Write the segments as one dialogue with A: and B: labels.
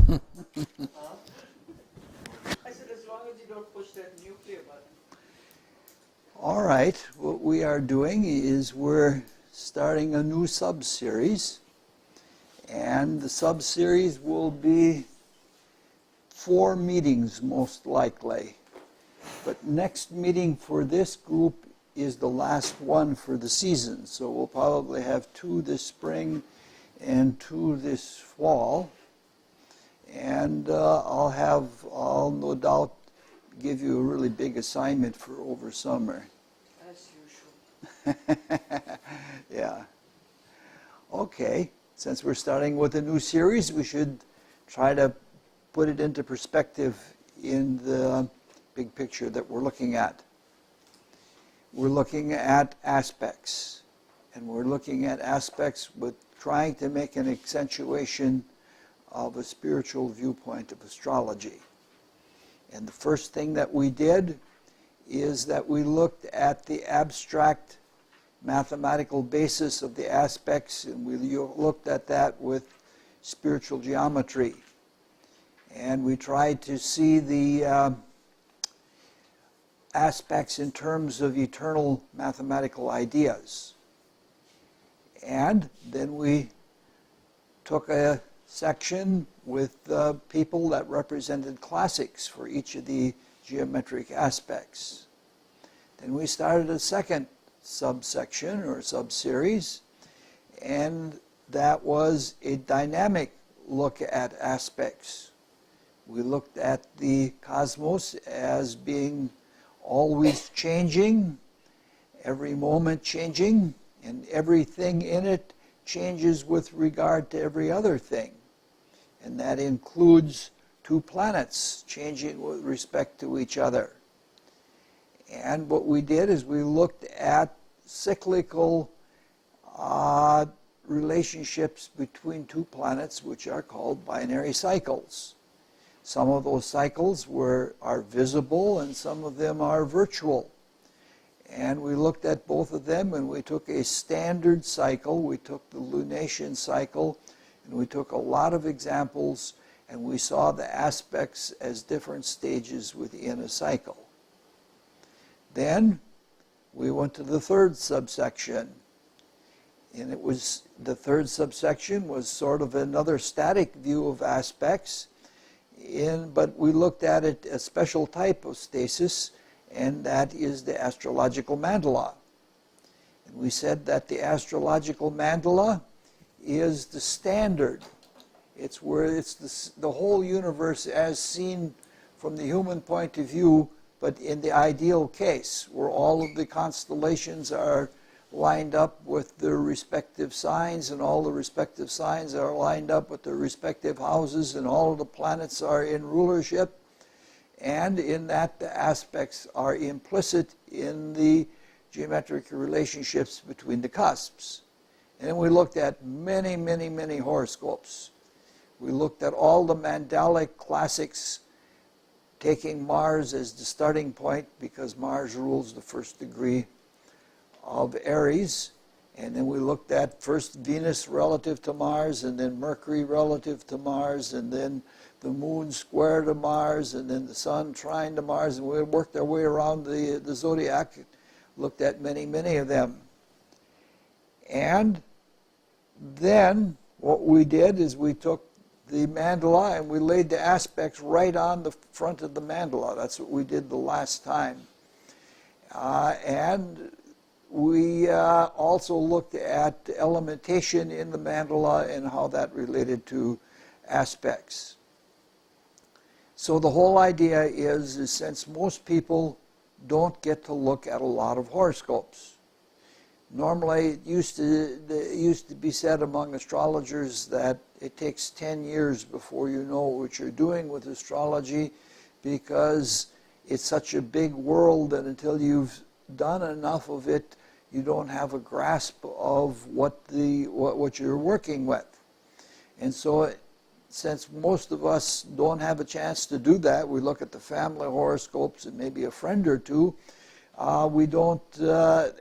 A: I said, as long as you don't push that nuclear button.
B: All right, what we are doing is we're starting a new sub-series, and the sub-series will be 4 meetings most likely. But next meeting for this group is the last one for the season, so we'll probably have 2 this spring and 2 this fall. And I'll no doubt give you a really big assignment for over summer.
A: As usual.
B: Yeah. Okay, since we're starting with a new series, we should try to put it into perspective in the big picture that we're looking at. We're looking at aspects, and we're looking at aspects with trying to make an accentuation of a spiritual viewpoint of astrology. And the first thing that we did is that we looked at the abstract mathematical basis of the aspects, and we looked at that with spiritual geometry. And we tried to see the aspects in terms of eternal mathematical ideas. And then we took a section with people that represented classics for each of the geometric aspects. Then we started a second subsection or sub-series, and that was a dynamic look at aspects. We looked at the cosmos as being always changing, every moment changing, and everything in it changes with regard to every other thing. And that includes 2 planets changing with respect to each other. And what we did is we looked at cyclical relationships between 2 planets, which are called binary cycles. Some of those cycles are visible, and some of them are virtual. And we looked at both of them, and we took a standard cycle, we took the lunation cycle, and we took a lot of examples, and we saw the aspects as different stages within a cycle. Then we went to the third subsection, and the third subsection was sort of another static view of aspects, but we looked at it a special type of stasis, and that is the astrological mandala. And we said that the astrological mandala is the standard. It's the whole universe as seen from the human point of view, but in the ideal case, where all of the constellations are lined up with their respective signs, and all the respective signs are lined up with their respective houses, and all of the planets are in rulership. And in that, the aspects are implicit in the geometric relationships between the cusps. And then we looked at many, many, many horoscopes. We looked at all the mandalic classics, taking Mars as the starting point, because Mars rules the first degree of Aries. And then we looked at first Venus relative to Mars, and then Mercury relative to Mars, and then the moon square to Mars, and then the sun trine to Mars, and we worked our way around the zodiac, looked at many, many of them. And then what we did is we took the mandala and we laid the aspects right on the front of the mandala. That's what we did the last time. And we also looked at elementation in the mandala and how that related to aspects. So the whole idea is since most people don't get to look at a lot of horoscopes. Normally, it used to be said among astrologers that it takes 10 years before you know what you're doing with astrology, because it's such a big world, and until you've done enough of it, you don't have a grasp of what you're working with. And so, since most of us don't have a chance to do that, we look at the family horoscopes and maybe a friend or two. We don't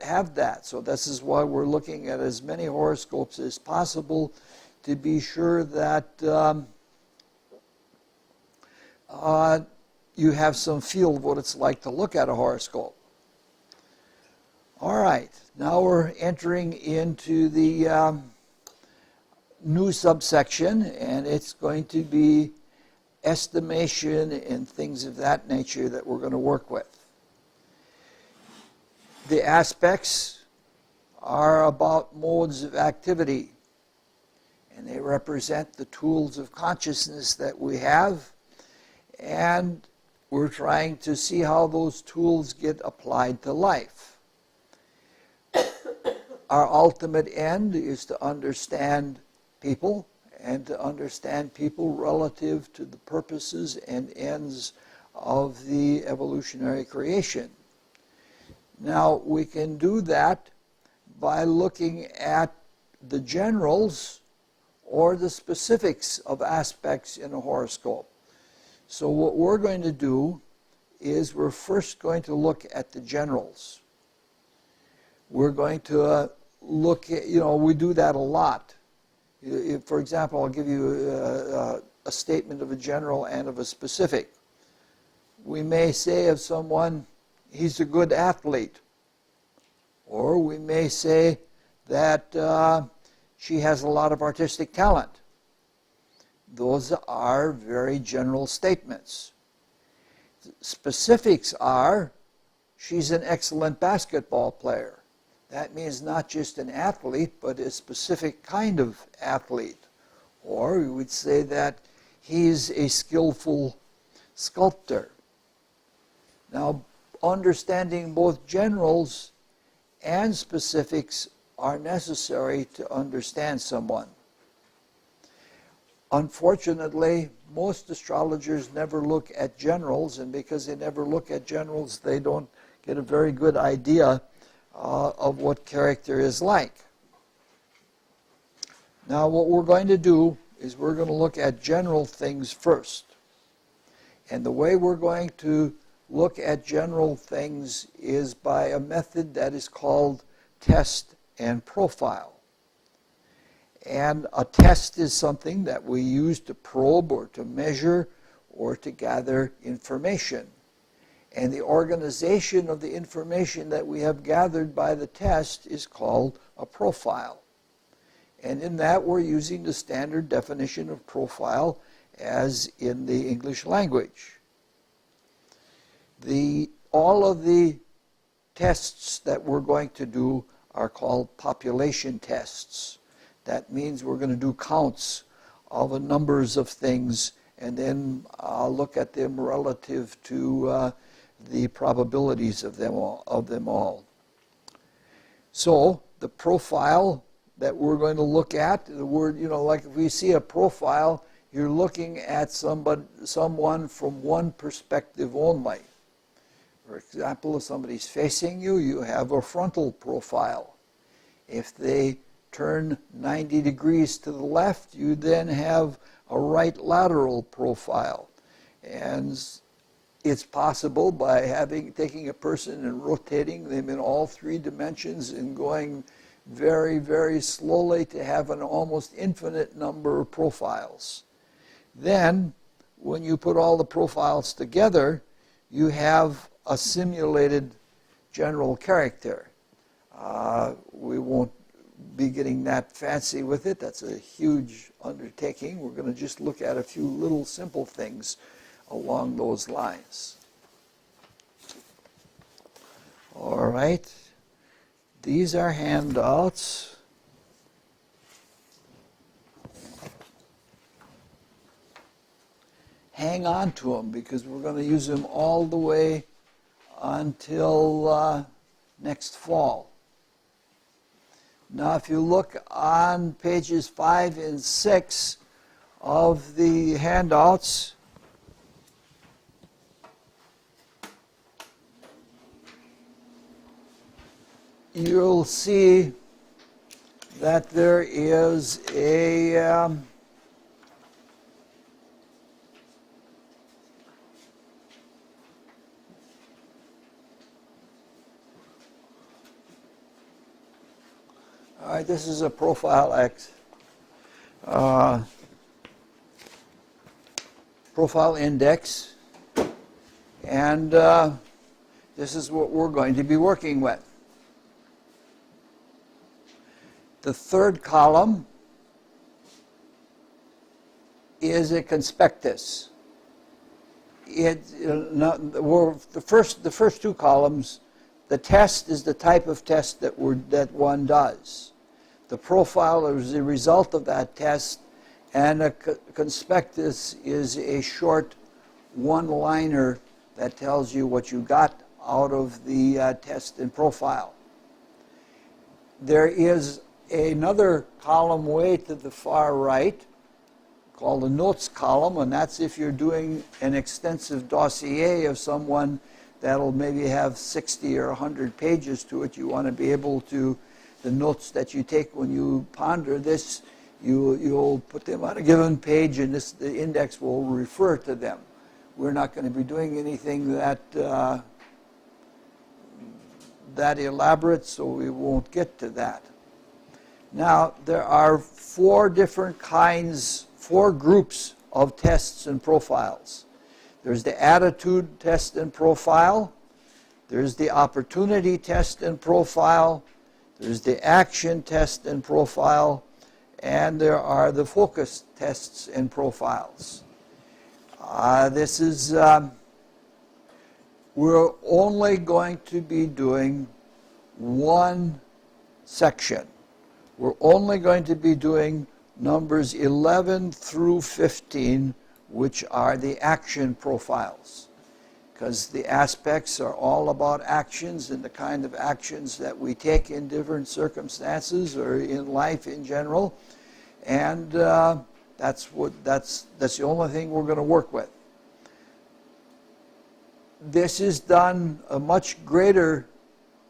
B: have that. So this is why we're looking at as many horoscopes as possible to be sure that you have some feel of what it's like to look at a horoscope. All right, now we're entering into the new subsection, and it's going to be estimation and things of that nature that we're going to work with. The aspects are about modes of activity, and they represent the tools of consciousness that we have, and we're trying to see how those tools get applied to life. Our ultimate end is to understand people, and to understand people relative to the purposes and ends of the evolutionary creation. Now, we can do that by looking at the generals or the specifics of aspects in a horoscope. So what we're going to do is we're first going to look at the generals. We're going to look at, we do that a lot. For example, I'll give you a statement of a general and of a specific. We may say of someone, he's a good athlete. Or we may say that she has a lot of artistic talent. Those are very general statements. Specifics are, she's an excellent basketball player. That means not just an athlete, but a specific kind of athlete. Or we would say that he's a skillful sculptor. Now, understanding both generals and specifics are necessary to understand someone. Unfortunately, most astrologers never look at generals, and because they never look at generals, they don't get a very good idea of what character is like. Now, what we're going to do is we're going to look at general things first. And the way we're going to look at general things is by a method that is called test and profile. And a test is something that we use to probe or to measure or to gather information. And the organization of the information that we have gathered by the test is called a profile. And in that, we're using the standard definition of profile as in the English language. All of the tests that we're going to do are called population tests. That means we're going to do counts of the numbers of things and then look at them relative to the probabilities of them all. So the profile that we're going to look at, the word, like if we see a profile, you're looking at someone from one perspective only. For example, if somebody's facing you, you have a frontal profile. If they turn 90 degrees to the left, you then have a right lateral profile. And it's possible by taking a person and rotating them in all three dimensions and going very, very slowly to have an almost infinite number of profiles. Then, when you put all the profiles together, you have a simulated general character. We won't be getting that fancy with it. That's a huge undertaking. We're going to just look at a few little simple things along those lines. All right. These are handouts. Hang on to them because we're going to use them all the way until next fall. Now, if you look on pages 5 and 6 of the handouts, you'll see that there is a all right, this is a profile profile index, and this is what we're going to be working with. The third column is a conspectus. The first two columns, the test is the type of test that one does. The profile is the result of that test, and a conspectus is a short one-liner that tells you what you got out of the test and profile. There is another column way to the far right called the notes column, and that's if you're doing an extensive dossier of someone that'll maybe have 60 or 100 pages to it. You want to be able to, the notes that you take when you ponder this, you'll put them on a given page, and the index will refer to them. We're not going to be doing anything that elaborate, so we won't get to that. Now, there are four groups of tests and profiles. There's the attitude test and profile. There's the opportunity test and profile. There's the action test and profile. And there are the focus tests and profiles. We're only going to be doing one section. We're only going to be doing numbers 11 through 15, which are the action profiles, because the aspects are all about actions and the kind of actions that we take in different circumstances or in life in general, and that's the only thing we're going to work with. This is done, a much greater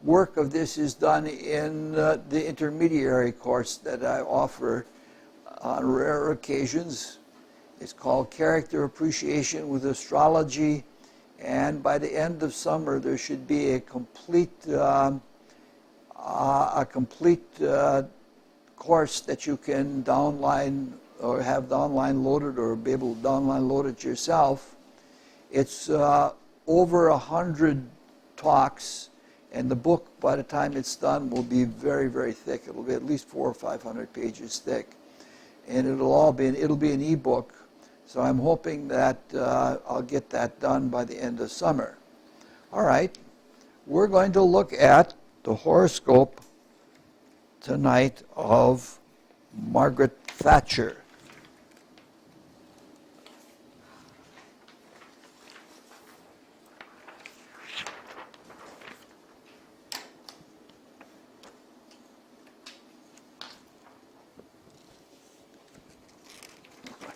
B: work of this is done in the intermediary course that I offer on rare occasions. It's called Character Appreciation with Astrology, and by the end of summer there should be a complete course that you can downline or have downline loaded or be able to downline load it yourself. It's over 100 talks, and the book, by the time it's done, will be very, very thick. It'll be at least 400 or 500 pages thick, and it'll be an ebook. So I'm hoping that I'll get that done by the end of summer. All right, we're going to look at the horoscope tonight of Margaret Thatcher.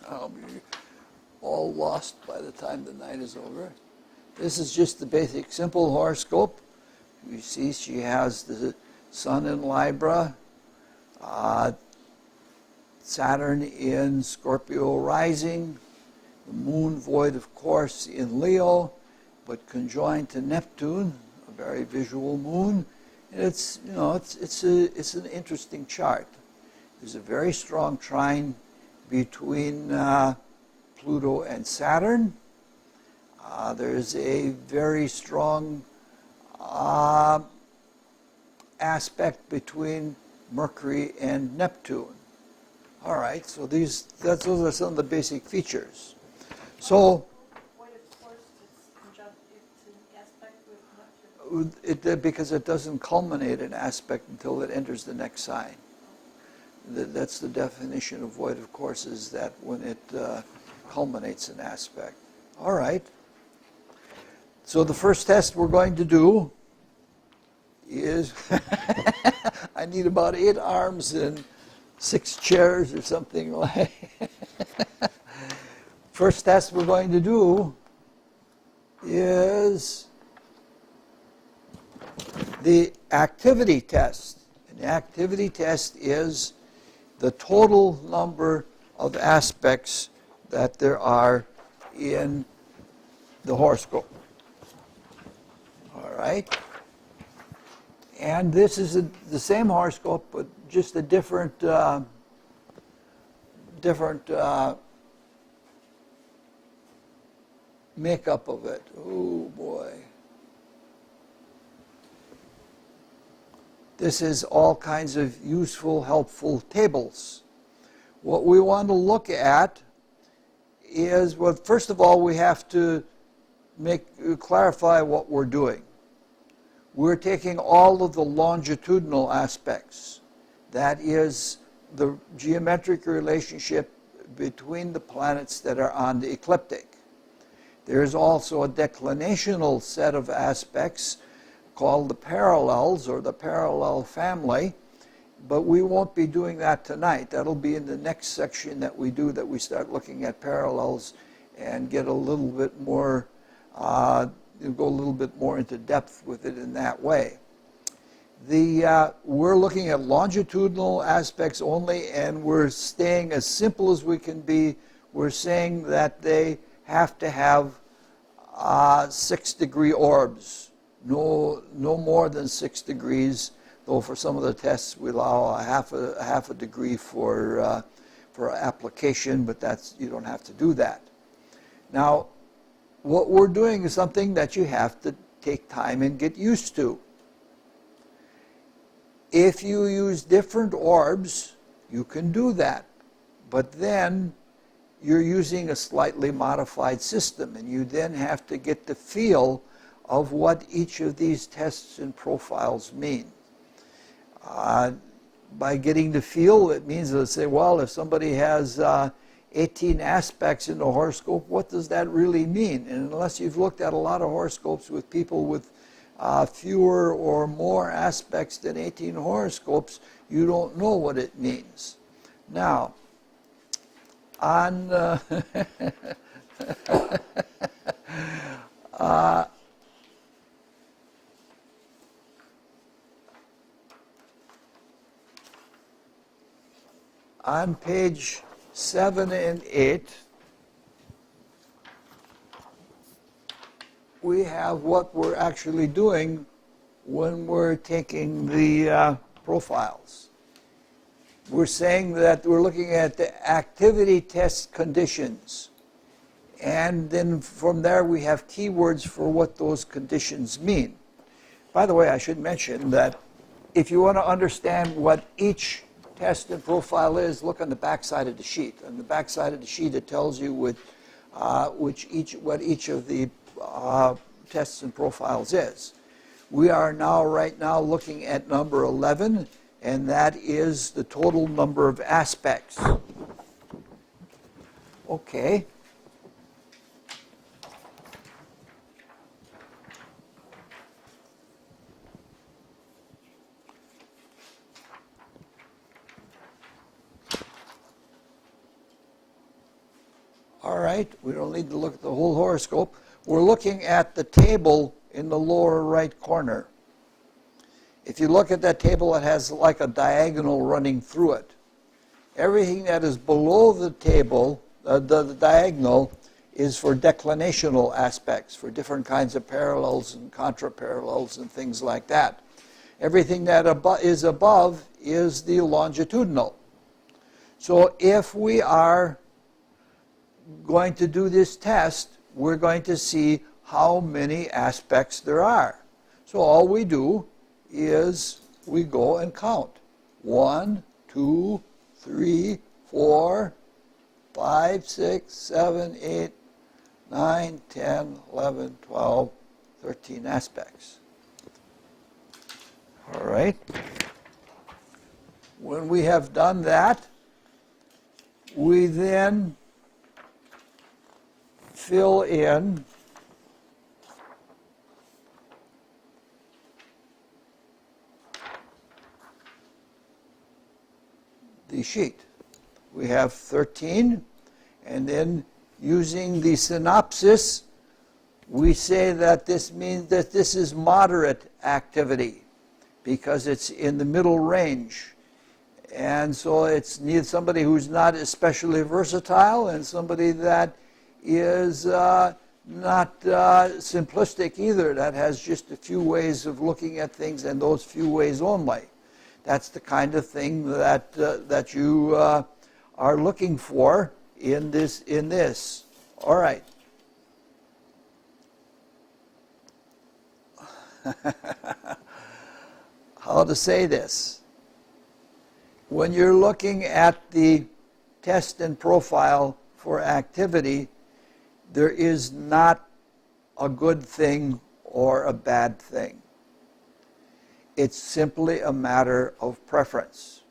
B: I'll be all lost by the time the night is over. This is just the basic, simple horoscope. You see she has the Sun in Libra, Saturn in Scorpio rising, the Moon void of course in Leo, but conjoined to Neptune, a very visual moon. And it's an interesting chart. There's a very strong trine between Pluto and Saturn. There's a very strong aspect between Mercury and Neptune. All right, so those are some of the basic features. So,
C: What if forced it's an aspect with Neptune?
B: because it doesn't culminate an aspect until it enters the next sign. That's the definition of void of course, is that when it culminates an aspect. All right. So the first test we're going to do is, I need about 8 arms and 6 chairs or something like. First test we're going to do is the activity test. And the activity test is the total number of aspects that there are in the horoscope. All right? And this is the same horoscope, but just a different makeup of it. Oh boy. This is all kinds of useful, helpful tables. What we want to look at is, well, first of all, we have to clarify what we're doing. We're taking all of the longitudinal aspects. That is the geometric relationship between the planets that are on the ecliptic. There is also a declinational set of aspects called the parallels, or the parallel family, but we won't be doing that tonight. That'll be in the next section that we do, that we start looking at parallels and get a little bit more, go a little bit more into depth with it in that way. We're looking at longitudinal aspects only, and we're staying as simple as we can be. We're saying that they have to have 6-degree orbs, no more than 6 degrees. Though for some of the tests we allow a half a degree for application, but you don't have to do that. Now, what we're doing is something that you have to take time and get used to. If you use different orbs, you can do that, but then you're using a slightly modified system, and you then have to get the feel of what each of these tests and profiles mean. By getting the feel, it means to say, well, if somebody has 18 aspects in the horoscope, what does that really mean? And unless you've looked at a lot of horoscopes with people with fewer or more aspects than 18 horoscopes, you don't know what it means. Now, on on page 7 and 8, we have what we're actually doing when we're taking the profiles. We're saying that we're looking at the activity test conditions. And then from there we have keywords for what those conditions mean. By the way, I should mention that if you want to understand what each test and profile is, look on the back side of the sheet. On the back side of the sheet it tells you what each of the tests and profiles is. We are right now looking at number 11, and that is the total number of aspects. Okay. All right, we don't need to look at the whole horoscope. We're looking at the table in the lower right corner. If you look at that table, it has like a diagonal running through it. Everything that is below the table, the diagonal, is for declinational aspects, for different kinds of parallels and contraparallels and things like that. Everything that is above is the longitudinal. So if we are going to do this test, we're going to see how many aspects there are. So all we do is we go and count. 1, 2, 3, 4, 5, 6, 7, 8, 9, 10, 11, 12, 13 aspects. All right. When we have done that, we then fill in the sheet. We have 13, and then using the synopsis, we say that this means that this is moderate activity because it's in the middle range. And so it's needs somebody who's not especially versatile and somebody that is not simplistic either, that has just a few ways of looking at things and those few ways only. That's the kind of thing that you are looking for in this. All right. How to say this? When you're looking at the test and profile for activity, there is not a good thing or a bad thing. It's simply a matter of preference.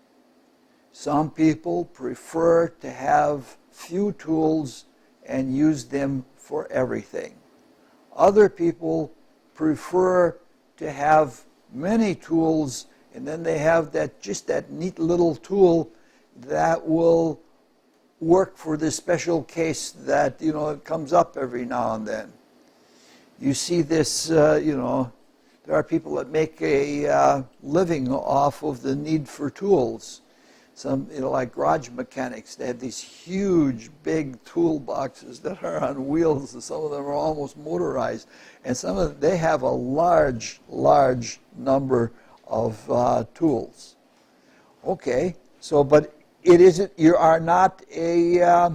B: Some people prefer to have few tools and use them for everything. Other people prefer to have many tools, and then they have just that neat little tool that will work for this special case that, it comes up every now and then. You see this, there are people that make a living off of the need for tools. Some, like garage mechanics, they have these huge, big toolboxes that are on wheels, and some of them are almost motorized. And some of them, they have a large, large number of tools. Okay, so, but it isn't, you are not a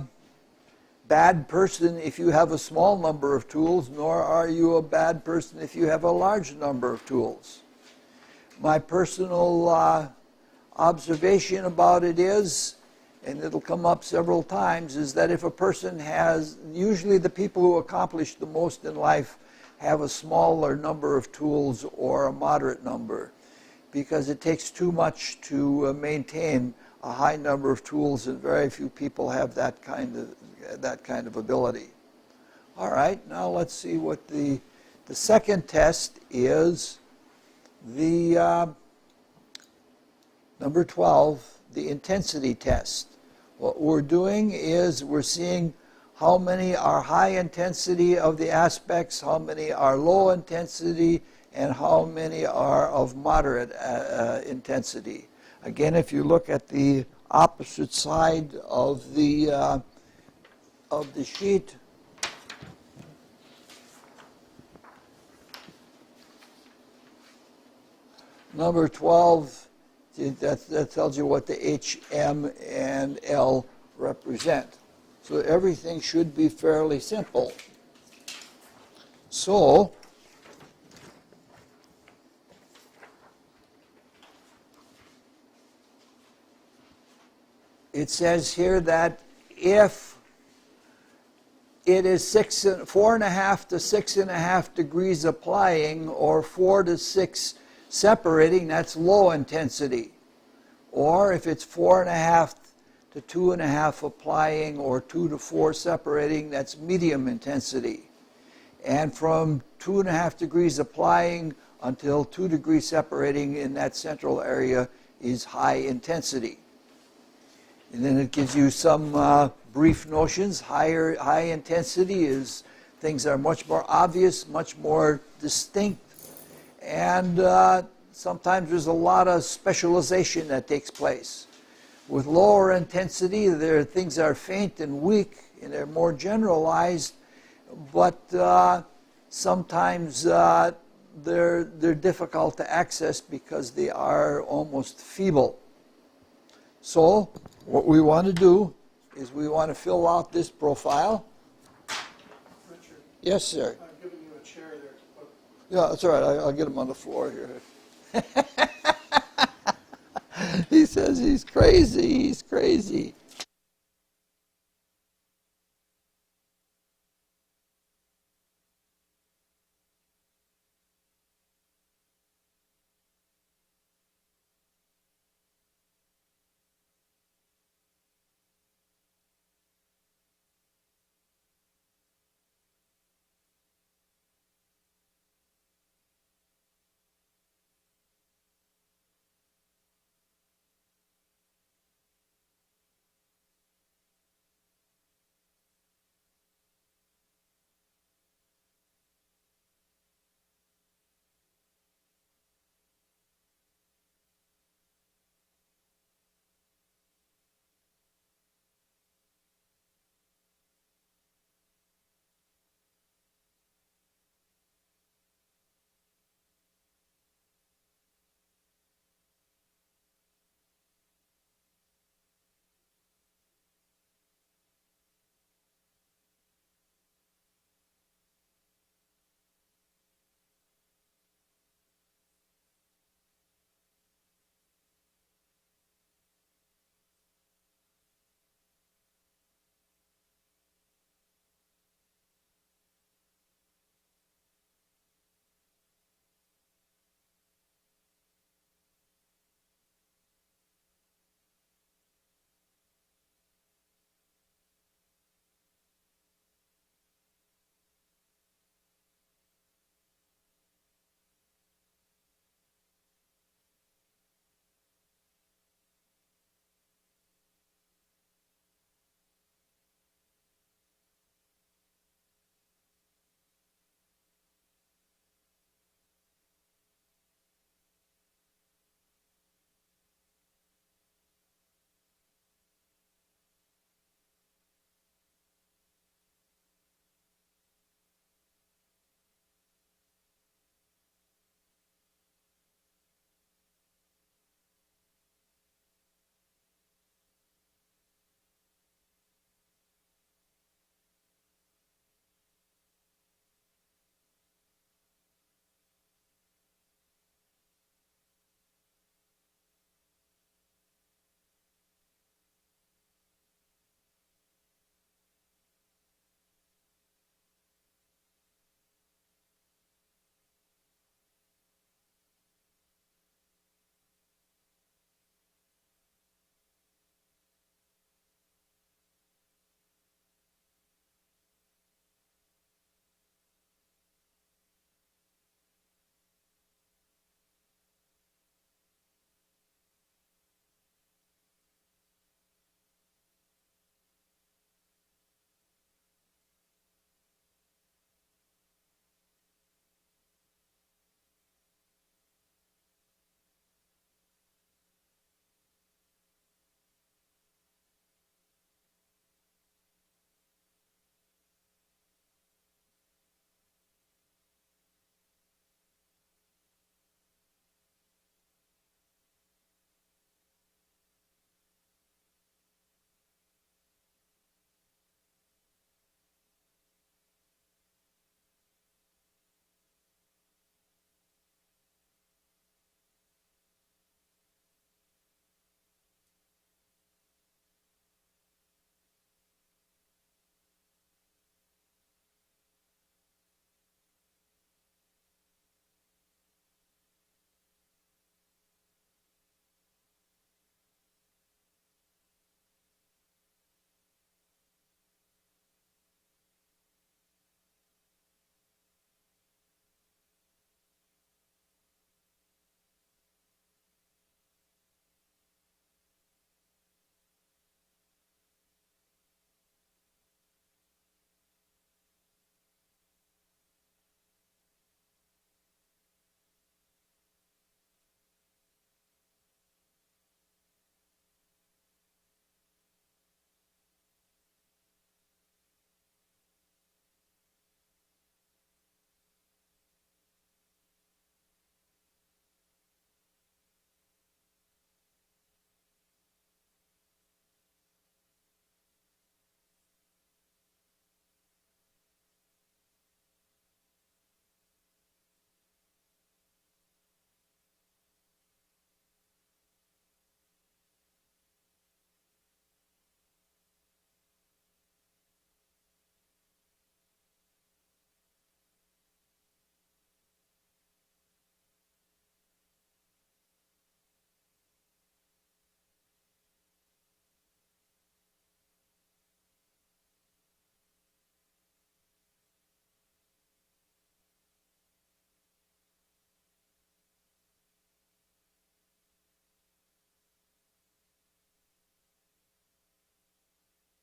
B: bad person if you have a small number of tools, nor are you a bad person if you have a large number of tools. My personal observation about it is, and it'll come up several times, is that if a person has, usually the people who accomplish the most in life have a smaller number of tools or a moderate number, because it takes too much to maintain a high number of tools, and very few people have that kind of ability. All right, now let's see what the second test is. The number 12, the intensity test. What we're doing is we're seeing how many are high intensity of the aspects, how many are low intensity, and how many are of moderate intensity. Again, if you look at the opposite side of the sheet, number 12, that tells you what the H, M, and L represent. So everything should be fairly simple. So it says here that if it is 4.5 to 6.5 degrees applying, or 4 to 6 separating, that's low intensity. Or if it's 4.5 to 2.5 applying, or 2 to 4 separating, that's medium intensity. And from 2.5 degrees applying until 2 degrees separating in that central area is high intensity. And then it gives you some brief notions. High intensity is things that are much more obvious, much more distinct, and sometimes there's a lot of specialization that takes place. With lower intensity, things that are faint and weak, and they're more generalized, but sometimes they're difficult to access because they are almost feeble. So what we want to do is we want to fill out this profile.
D: Richard,
B: Yes, sir.
D: I've given you a chair there to put.
B: Yeah, that's all right. I'll get him on the floor here. He says he's crazy. He's crazy.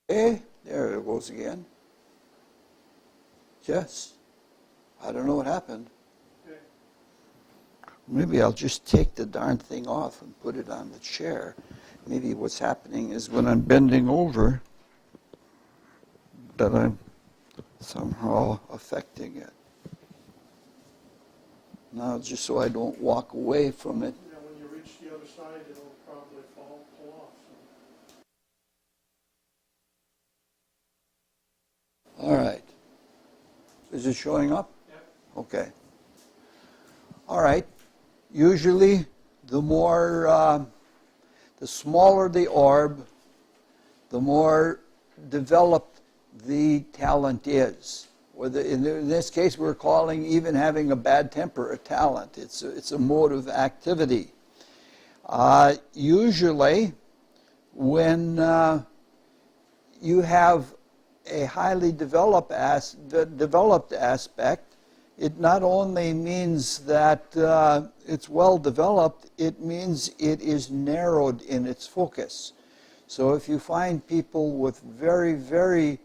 B: Okay, there it goes again. Yes. I don't know what happened.
D: Okay.
B: Maybe I'll just take the darn thing off and put it on the chair. Maybe what's happening is when I'm bending over that I'm somehow affecting it. Now, just so I don't walk away from it.
D: Yeah, when you reach the other side, it'll probably pull off. So.
B: All right. Is it showing up?
D: Yep.
B: Okay. All right. Usually, the smaller the orb, the more developed the talent is. In this case, we're calling even having a bad temper a talent. It's a mode of activity. Usually, when you have a highly developed aspect, it not only means that it's well developed, it means it is narrowed in its focus. So if you find people with very, very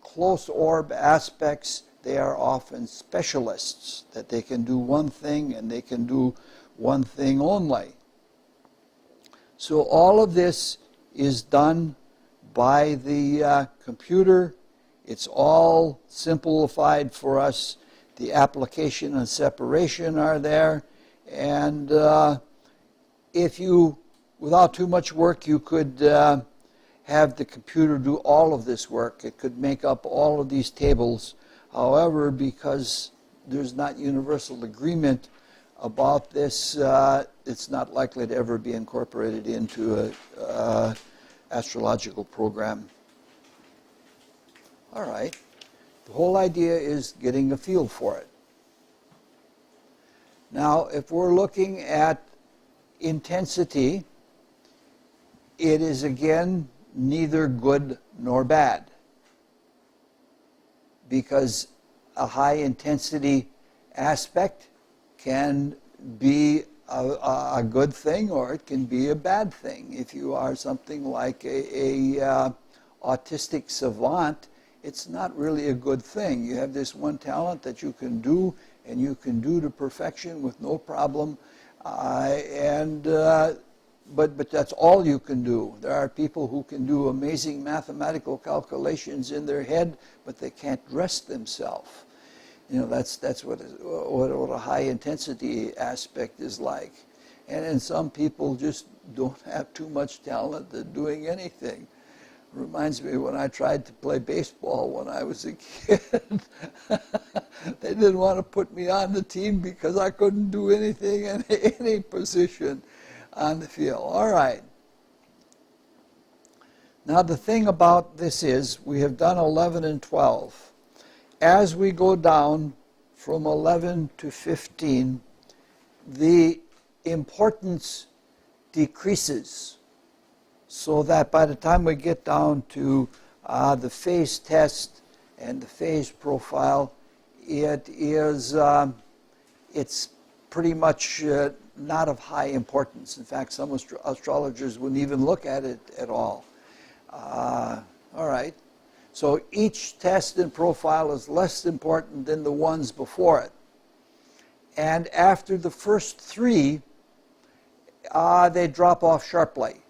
B: close orb aspects, they are often specialists, that they can do one thing and they can do one thing only. So all of this is done by the computer. It's all simplified for us. The application and separation are there. And if you, without too much work, you could have the computer do all of this work. It could make up all of these tables. However, because there's not universal agreement about this, it's not likely to ever be incorporated into an astrological program. All right. The whole idea is getting a feel for it. Now, if we're looking at intensity, it is again neither good nor bad, because a high intensity aspect can be a good thing or it can be a bad thing. If you are something like a autistic savant, it's not really a good thing. You have this one talent that you can do, and you can do to perfection with no problem, but that's all you can do. There are people who can do amazing mathematical calculations in their head, but they can't dress themselves. You know, that's what a high intensity aspect is like. And some people just don't have too much talent at doing anything. Reminds me when I tried to play baseball when I was a kid. They didn't want to put me on the team because I couldn't do anything in any position on the field. All right. Now the thing about this is we have done 11 and 12. As we go down from 11 to 15, the importance decreases, so that by the time we get down to the phase test and the phase profile, it's pretty much not of high importance. In fact, some astrologers wouldn't even look at it at all. All right. So each test and profile is less important than the ones before it. And after the first three, they drop off sharply.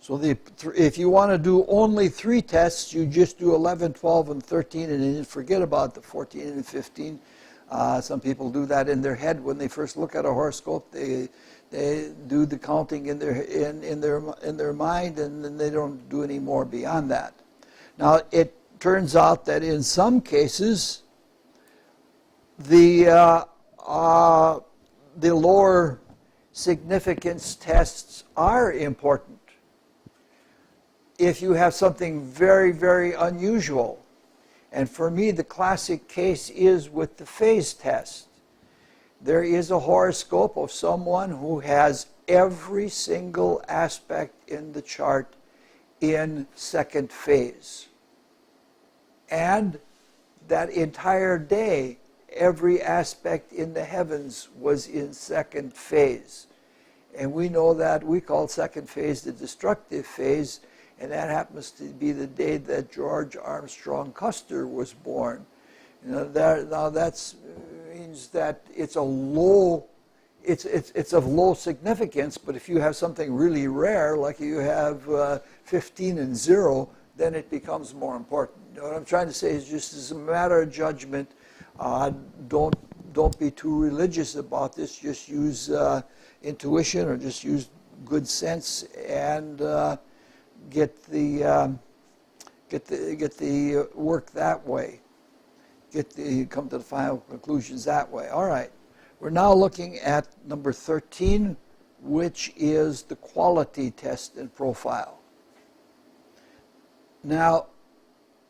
B: So if you want to do only 3 tests, you just do 11, 12, and 13, and then forget about the 14 and 15. Some people do that in their head when they first look at a horoscope. They do the counting in their mind, and then they don't do any more beyond that. Now it turns out that in some cases, the lower significance tests are important. If you have something very, very unusual, and for me the classic case is with the phase test. There is a horoscope of someone who has every single aspect in the chart in second phase. And that entire day, every aspect in the heavens was in second phase. And we know that we call second phase the destructive phase, and that happens to be the day that George Armstrong Custer was born. Now that means that it's a low, it's of low significance, but if you have something really rare, like you have 15 and 0, then it becomes more important. You know what I'm trying to say is just as a matter of judgment, don't be too religious about this. Just use intuition or just use good sense and get the work that way. Come to the final conclusions that way. All right. We're now looking at number 13, which is the quality test and profile. Now,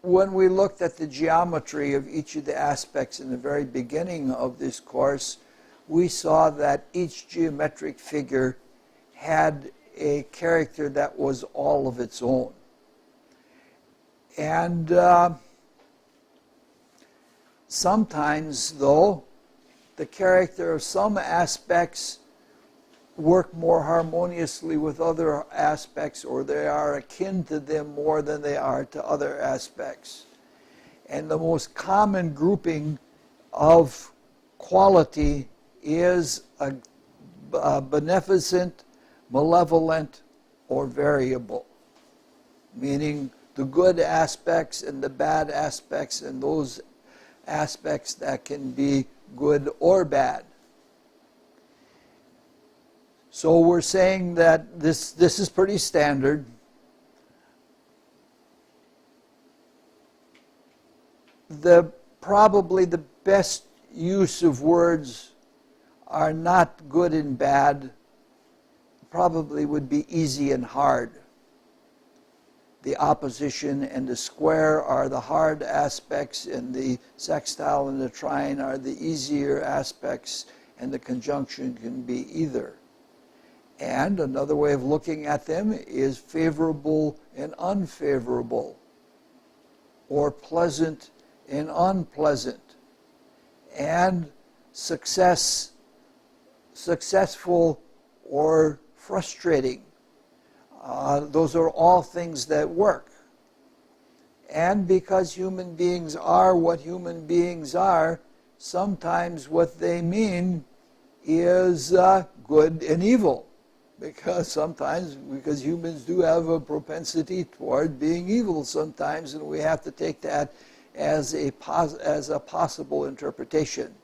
B: when we looked at the geometry of each of the aspects in the very beginning of this course, we saw that each geometric figure had a character that was all of its own. And sometimes, though, the character of some aspects work more harmoniously with other aspects, or they are akin to them more than they are to other aspects. And the most common grouping of quality is a beneficent, malevolent, or variable, meaning the good aspects and the bad aspects, and those aspects that can be good or bad. So we're saying that this is pretty standard. Probably the best use of words are not good and bad, probably would be easy and hard. The opposition and the square are the hard aspects, and the sextile and the trine are the easier aspects, and the conjunction can be either. And another way of looking at them is favorable and unfavorable, or pleasant and unpleasant, and successful or frustrating. Those are all things that work. And because human beings are what human beings are, sometimes what they mean is good and evil. Because humans do have a propensity toward being evil sometimes, and we have to take that as a possible interpretation.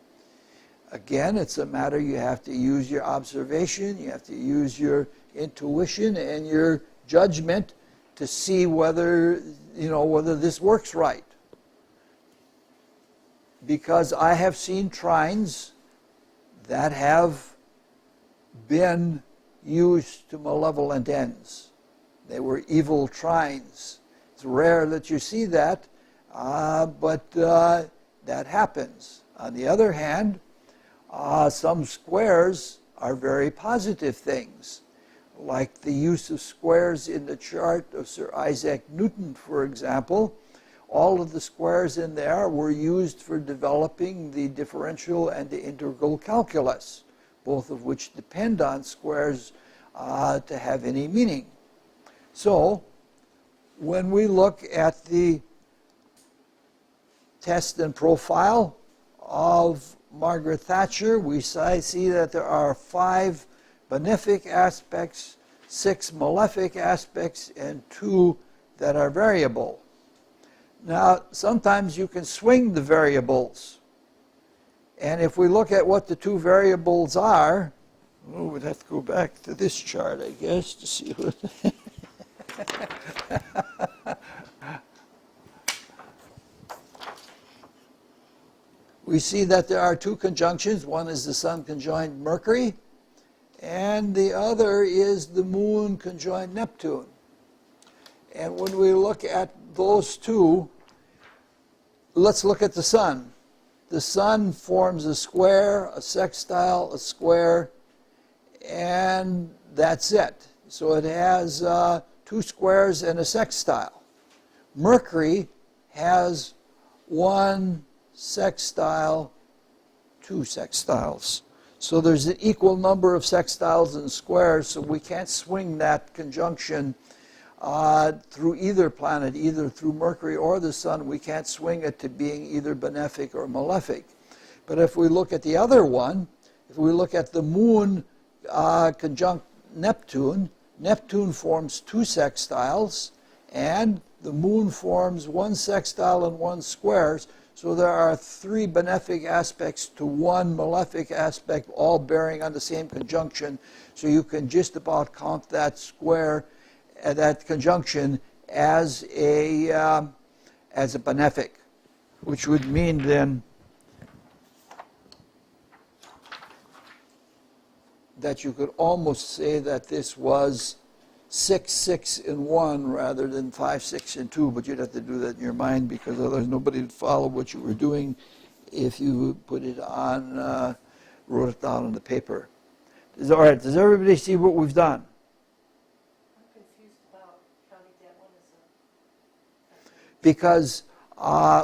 B: Again, it's a matter you have to use your observation, you have to use your intuition and your judgment to see whether this works right. Because I have seen trines that have been used to malevolent ends. They were evil trines. It's rare that you see that, but that happens. On the other hand, some squares are very positive things, like the use of squares in the chart of Sir Isaac Newton, for example. All of the squares in there were used for developing the differential and the integral calculus, both of which depend on squares to have any meaning. So, when we look at the test and profile of Margaret Thatcher, we see that there are 5 benefic aspects, 6 malefic aspects, and 2 that are variable. Now, sometimes you can swing the variables. And if we look at what the 2 variables are, we'd have to go back to this chart, I guess, to see what... We see that there are 2 conjunctions. One is the Sun conjoined Mercury, and the other is the Moon conjoined Neptune. And when we look at those 2, let's look at the Sun. The Sun forms a square, a sextile, a square, and that's it. So it has 2 squares and a sextile. Mercury has 1 sextile, 2 sextiles. So there's an equal number of sextiles and squares, so we can't swing that conjunction through either planet, either through Mercury or the Sun. We can't swing it to being either benefic or malefic. But if we look at the other one, if we look at the Moon conjunct Neptune, Neptune forms 2 sextiles, and the Moon forms 1 sextile and 1 square. So there are 3 benefic aspects to 1 malefic aspect, all bearing on the same conjunction. So you can just about count that square, that conjunction, as a benefic, which would mean then that you could almost say that this was 6, 6 in 1 rather than 5, 6 in 2, but you'd have to do that in your mind because otherwise nobody would follow what you were doing if you put it on, wrote it down on the paper. All right, does everybody see what we've done?
C: I'm confused about counting that one as a...
B: Because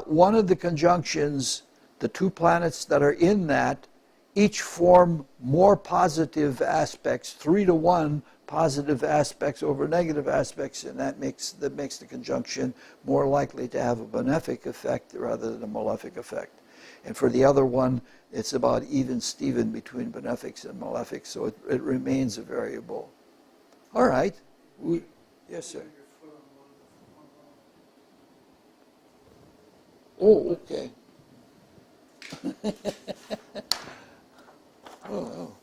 B: one of the conjunctions, the 2 planets that are in that, each form more positive aspects, 3 to 1 positive aspects over negative aspects, and that makes the conjunction more likely to have a benefic effect rather than a malefic effect. And for the other one, it's about even Steven between benefics and malefics, so it remains a variable. All right. Yes, sir. Oh, okay. Oh,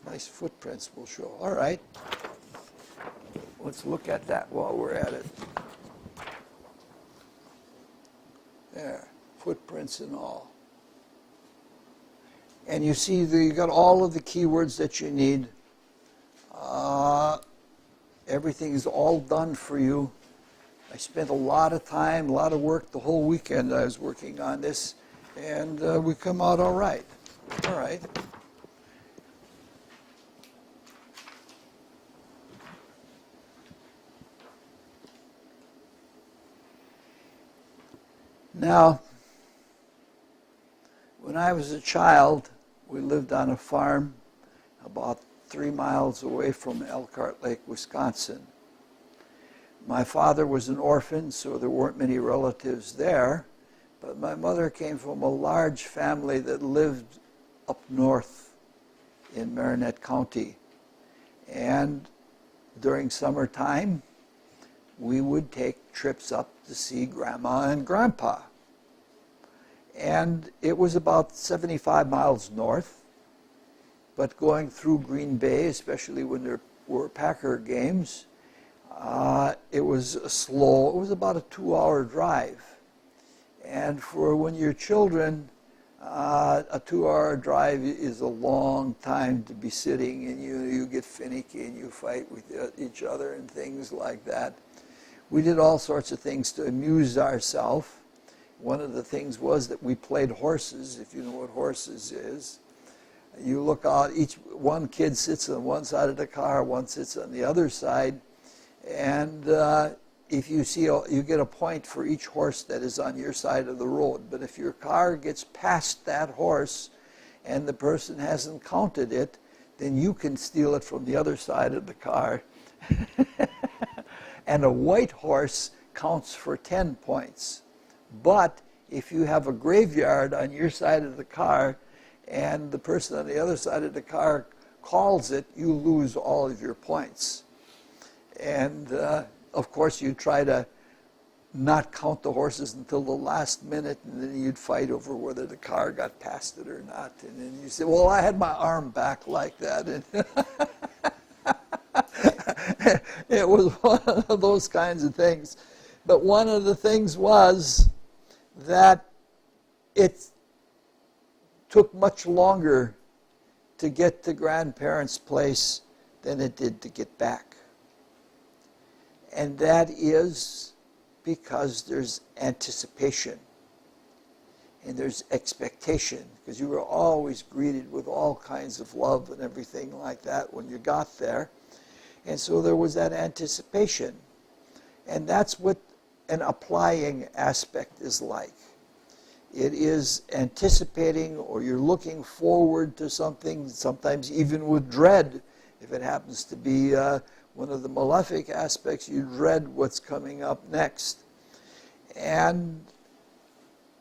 B: nice footprints will show. All right. Let's look at that while we're at it. There, footprints and all. And you see you got all of the keywords that you need. Everything is all done for you. I spent a lot of time, a lot of work the whole weekend I was working on this, and we come out all right. All right. Now, when I was a child, we lived on a farm about 3 miles away from Elkhart Lake, Wisconsin. My father was an orphan, so there weren't many relatives there, but my mother came from a large family that lived up north in Marinette County. And during summertime, we would take trips up to see Grandma and Grandpa. And it was about 75 miles north, but going through Green Bay, especially when there were Packer games, it was slow. It was about a 2-hour drive. And for when you're children, a 2-hour drive is a long time to be sitting, and you get finicky and you fight with each other and things like that. We did all sorts of things to amuse ourselves. One of the things was that we played horses, if you know what horses is. You look out, one kid sits on one side of the car, one sits on the other side, and if you see, you get a point for each horse that is on your side of the road. But if your car gets past that horse and the person hasn't counted it, then you can steal it from the other side of the car. And a white horse counts for 10 points. But if you have a graveyard on your side of the car and the person on the other side of the car calls it, you lose all of your points. And of course you try to not count the horses until the last minute, and then you'd fight over whether the car got past it or not. And then you say, well, I had my arm back like that. And it was one of those kinds of things. But one of the things was that it took much longer to get to grandparents' place than it did to get back. And that is because there's anticipation and there's expectation, because you were always greeted with all kinds of love and everything like that when you got there. And so there was that anticipation. And that's what an applying aspect is like. It is anticipating, or you're looking forward to something, sometimes even with dread, If it happens to be one of the malefic aspects, you dread what's coming up next. And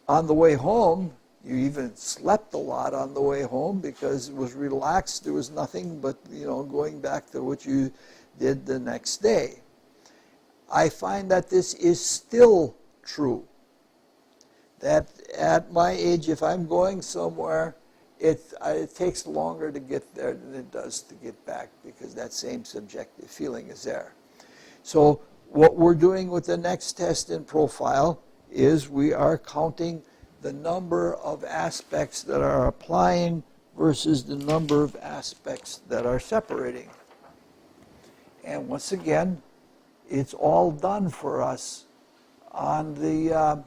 B: on the way home, you even slept a lot on the way home because it was relaxed. There was nothing but, going back to what you did the next day. I find that this is still true. That at my age, if I'm going somewhere, it takes longer to get there than it does to get back because that same subjective feeling is there. So what we're doing with the next test in profile is we are counting the number of aspects that are applying versus the number of aspects that are separating. And once again, it's all done for us on the,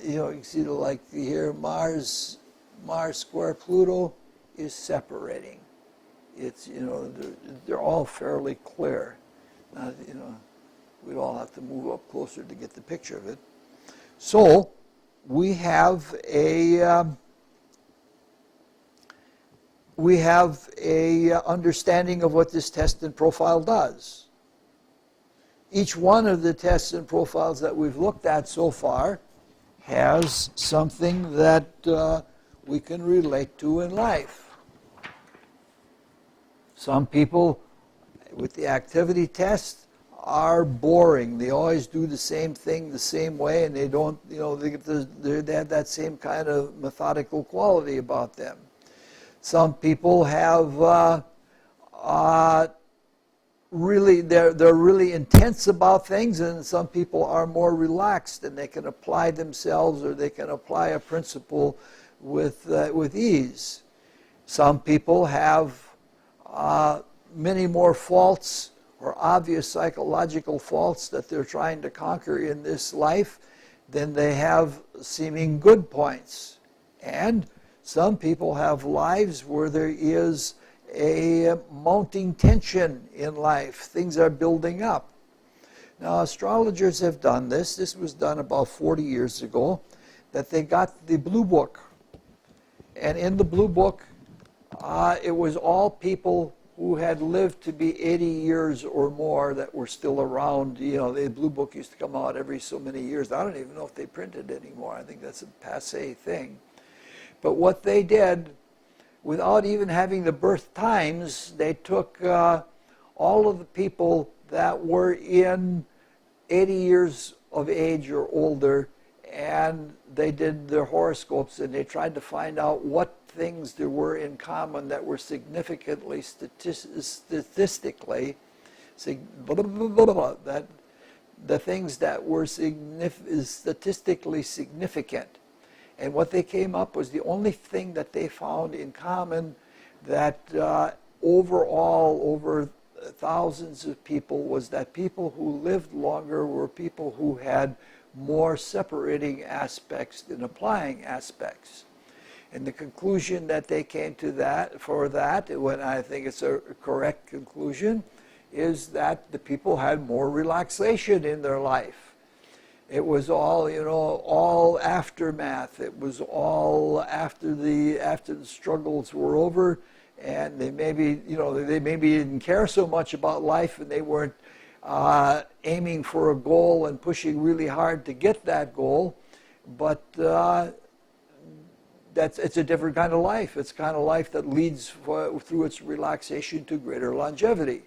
B: you see like here, Mars square Pluto is separating. It's, they're all fairly clear. We'd all have to move up closer to get the picture of it. So we have a understanding of what this test and profile does. Each one of the tests and profiles that we've looked at so far has something that we can relate to in life. Some people with the activity test are boring. They always do the same thing the same way, and they don't, they have that same kind of methodical quality about them. Some people have really, they're really intense about things, and some people are more relaxed and they can apply themselves or they can apply a principle with ease. Some people have many more faults or obvious psychological faults that they're trying to conquer in this life than they have seeming good points. And some people have lives where there is a mounting tension in life. Things are building up. Now, astrologers have done this. This was done about 40 years ago, that they got the Blue Book. And in the Blue Book, it was all people who had lived to be 80 years or more that were still around. The Blue Book used to come out every so many years. I don't even know if they print it anymore. I think that's a passé thing. But what they did, without even having the birth times, they took all of the people that were in 80 years of age or older, and they did their horoscopes, and they tried to find out what things there were in common that were significantly statistically that the things that were statistically significant. And what they came up was the only thing that they found in common that overall, over thousands of people, was that people who lived longer were people who had more separating aspects than applying aspects. And the conclusion that they came to when I think it's a correct conclusion, is that the people had more relaxation in their life. It was all, all aftermath. It was all after the struggles were over, and they maybe didn't care so much about life, and they weren't aiming for a goal and pushing really hard to get that goal. But it's a different kind of life. It's a kind of life that leads through its relaxation to greater longevity.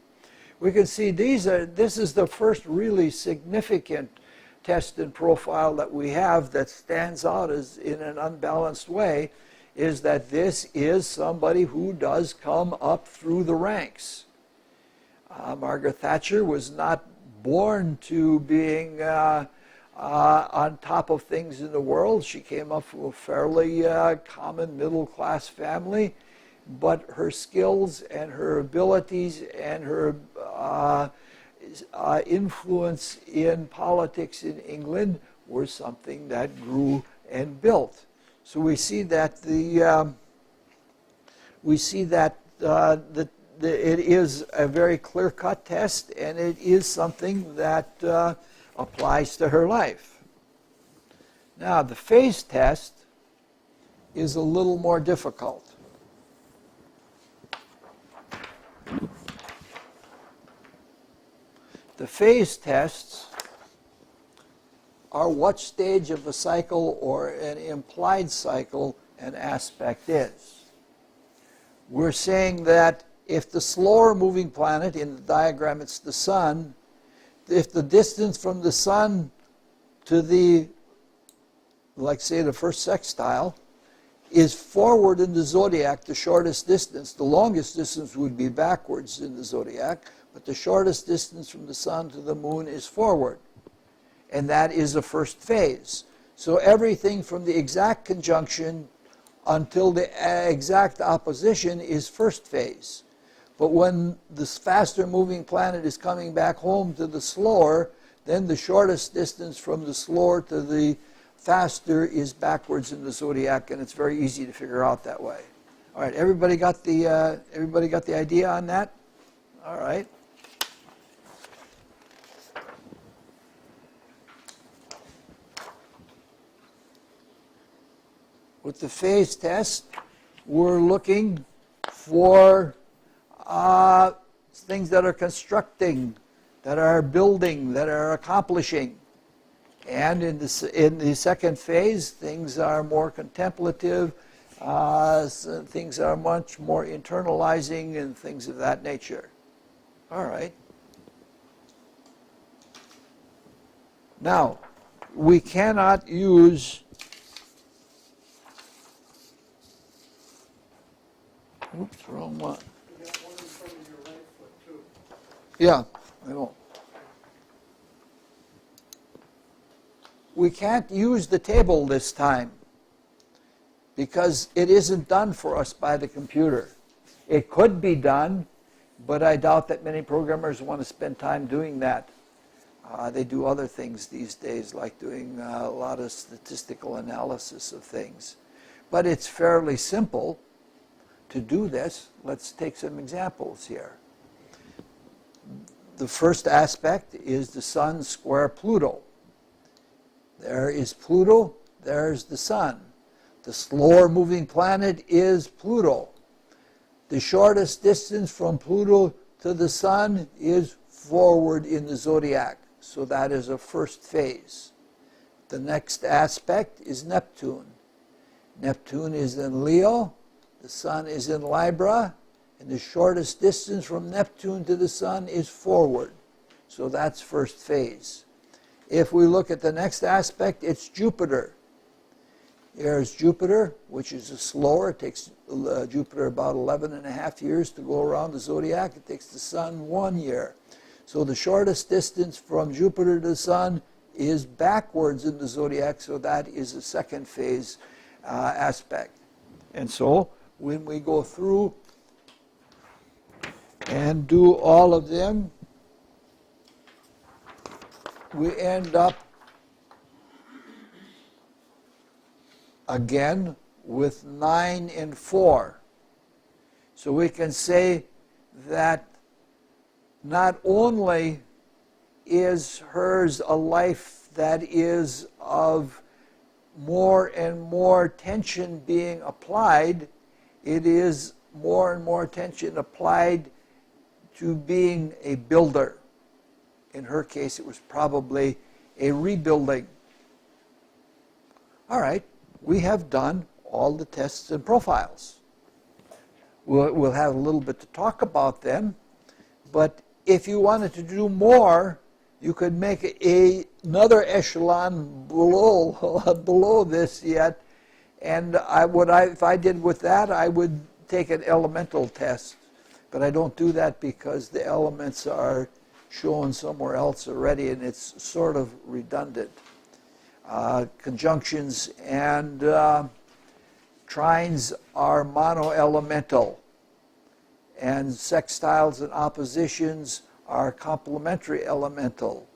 B: We can see this is the first really significant test and profile that we have that stands out as in an unbalanced way, is that this is somebody who does come up through the ranks. Margaret Thatcher was not born to being on top of things in the world. She came up from a fairly common middle-class family, but her skills and her abilities and her influence in politics in England were something that grew and built. So we see that it is a very clear-cut test, and it is something that applies to her life. Now, the phase test is a little more difficult. The phase tests are what stage of a cycle or an implied cycle an aspect is. We're saying that if the slower moving planet, in the diagram it's the sun, if the distance from the sun to the, like say the first sextile, is forward in the zodiac, the shortest distance. The longest distance would be backwards in the zodiac, but the shortest distance from the sun to the moon is forward. And that is the first phase. So everything from the exact conjunction until the exact opposition is first phase. But when this faster moving planet is coming back home to the slower, then the shortest distance from the slower to the faster is backwards in the zodiac, and it's very easy to figure out that way. All right, everybody got the idea on that? All right. With the phase test, we're looking for things that are constructing, that are building, that are accomplishing. And in the second phase, things are more contemplative, things are much more internalizing, and things of that nature. All right. Now, we cannot use... Oops, wrong one.
D: You got one in front of your right foot, too.
B: Yeah, I know. We can't use the table this time because it isn't done for us by the computer. It could be done, but I doubt that many programmers want to spend time doing that. They do other things these days, like doing a lot of statistical analysis of things. But it's fairly simple to do this. Let's take some examples here. The first aspect is the Sun square Pluto. There is Pluto, there's the Sun. The slower moving planet is Pluto. The shortest distance from Pluto to the Sun is forward in the zodiac. So that is a first phase. The next aspect is Neptune. Neptune is in Leo, the Sun is in Libra, and the shortest distance from Neptune to the Sun is forward. So that's first phase. If we look at the next aspect, it's Jupiter. Here's Jupiter, which is a slower. It takes Jupiter about 11.5 years to go around the zodiac. It takes the Sun 1 year. So the shortest distance from Jupiter to the Sun is backwards in the zodiac, so that is a second phase aspect. And so when we go through and do all of them, we end up again with 9 and 4. So we can say that not only is hers a life that is of more and more tension being applied, it is more and more tension applied to being a builder. In her case, it was probably a rebuilding. All right, we have done all the tests and profiles. We'll have a little bit to talk about them, but if you wanted to do more, you could make another echelon below this yet. And if I did with that, I would take an elemental test. But I don't do that because the elements are shown somewhere else already, and it's sort of redundant. Conjunctions and trines are monoelemental, and sextiles and oppositions are complementary elemental,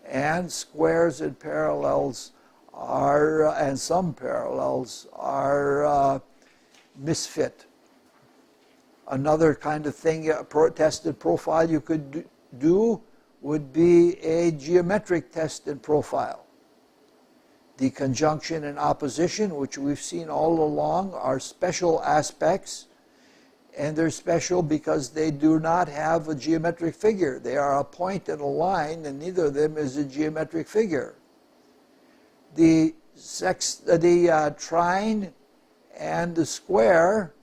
B: and squares and parallels are, and some parallels are misfit. Another kind of thing, a tested profile you could do would be a geometric test and profile. The conjunction and opposition, which we've seen all along, are special aspects, And they're special because they do not have a geometric figure. They are a point and a line, and neither of them is a geometric figure. The trine and the square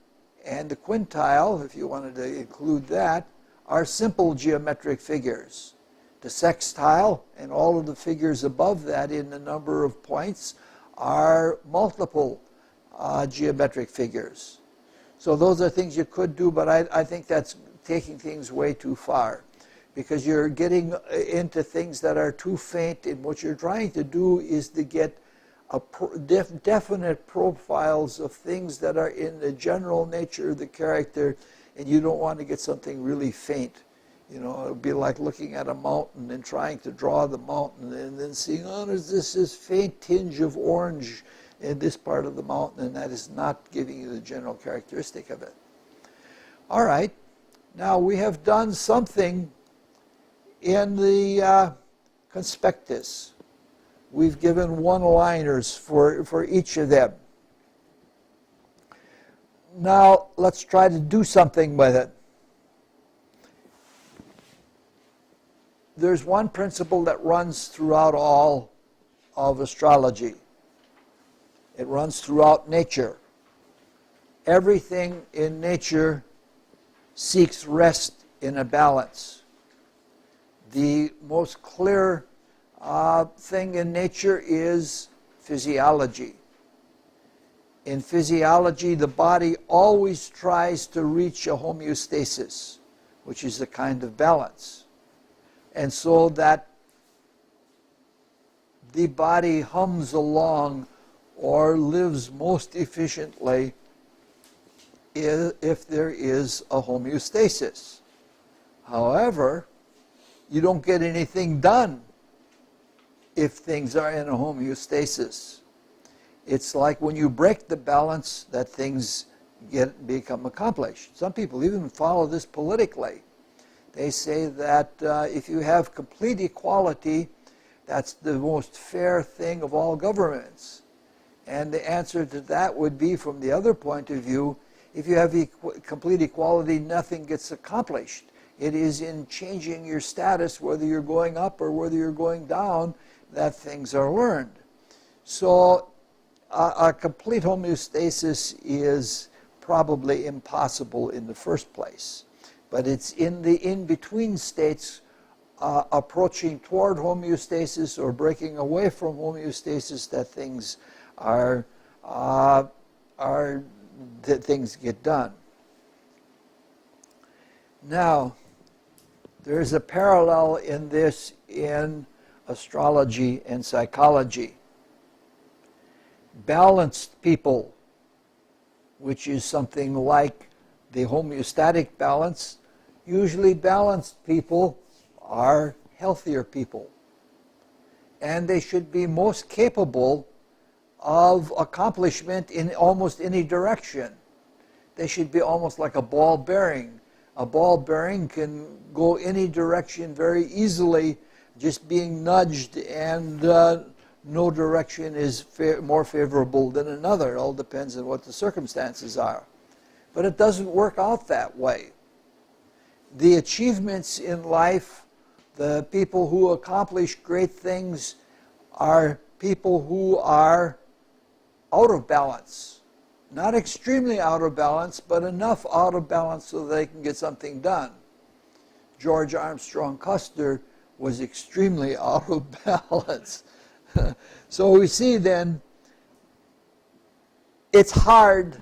B: and the quintile, if you wanted to include that, are simple geometric figures. The sextile and all of the figures above that in the number of points are multiple geometric figures. So those are things you could do, but I think that's taking things way too far, because you're getting into things that are too faint, and what you're trying to do is to get definite profiles of things that are in the general nature of the character, and you don't want to get something really faint. You know, it would be like looking at a mountain and trying to draw the mountain and then seeing, oh, there's this faint tinge of orange in this part of the mountain, and that is not giving you the general characteristic of it. All right, now we have done something in the conspectus. We've given one-liners for each of them. Now let's try to do something with it. There's one principle that runs throughout all of astrology. It runs throughout nature. Everything in nature seeks rest in a balance. The most clear thing in nature is physiology. In physiology, the body always tries to reach a homeostasis, which is a kind of balance. And so that the body hums along or lives most efficiently if there is a homeostasis. However, you don't get anything done if things are in a homeostasis. It's like when you break the balance that things become accomplished. Some people even follow this politically. They say that if you have complete equality, that's the most fair thing of all governments. And the answer to that would be, from the other point of view, if you have complete equality, nothing gets accomplished. It is in changing your status, whether you're going up or whether you're going down, that things are learned. So a complete homeostasis is probably impossible in the first place. But it's in the in-between states, approaching toward homeostasis or breaking away from homeostasis, that things that things get done. Now, there is a parallel in this in astrology and psychology. Balanced people, which is something like the homeostatic balance, usually balanced people are healthier people. And they should be most capable of accomplishment in almost any direction. They should be almost like a ball bearing. A ball bearing can go any direction very easily, just being nudged, and no direction is more favorable than another. It all depends on what the circumstances are. But it doesn't work out that way. The achievements in life, the people who accomplish great things, are people who are out of balance. Not extremely out of balance, but enough out of balance so they can get something done. George Armstrong Custer was extremely out of balance. So we see then, it's hard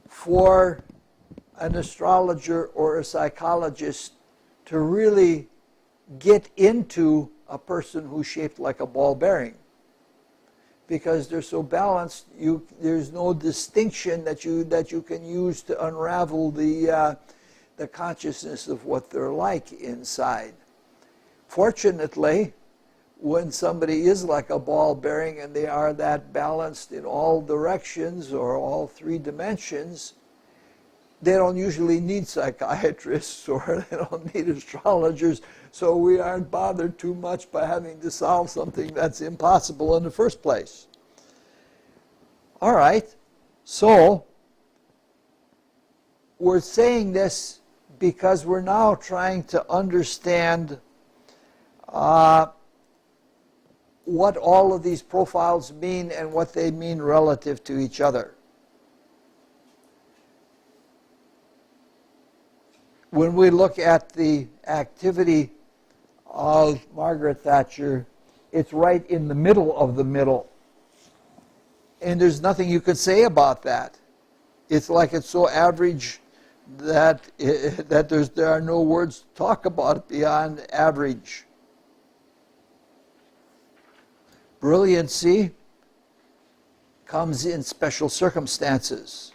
B: for an astrologer or a psychologist to really get into a person who's shaped like a ball bearing, because they're so balanced. There's no distinction that you can use to unravel the consciousness of what they're like inside. Fortunately, when somebody is like a ball bearing and they are that balanced in all directions or all three dimensions, they don't usually need psychiatrists or they don't need astrologers, so we aren't bothered too much by having to solve something that's impossible in the first place. All right, so we're saying this because we're now trying to understand what all of these profiles mean and what they mean relative to each other. When we look at the activity of Margaret Thatcher, it's right in the middle of the middle. And there's nothing you could say about that. It's like it's so average that there are no words to talk about it beyond average. Brilliancy comes in special circumstances.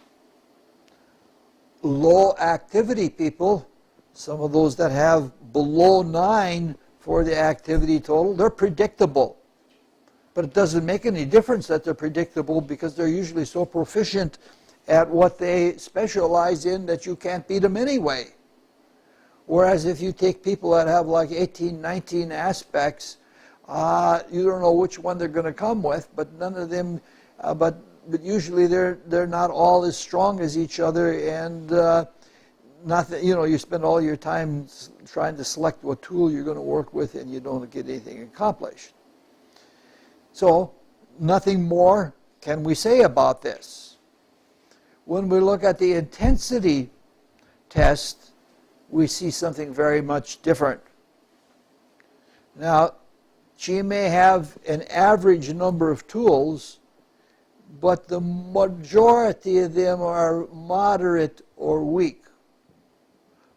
B: Low activity people, some of those that have below 9 for the activity total, they're predictable. But it doesn't make any difference that they're predictable because they're usually so proficient at what they specialize in that you can't beat them anyway. Whereas if you take people that have like 18, 19 aspects, you don't know which one they're going to come with, but none of them, but usually they're not all as strong as each other, and not that, you spend all your time trying to select what tool you're going to work with, and you don't get anything accomplished. So nothing more can we say about this. When we look at the intensity test, we see something very much different. Now, she may have an average number of tools, but the majority of them are moderate or weak,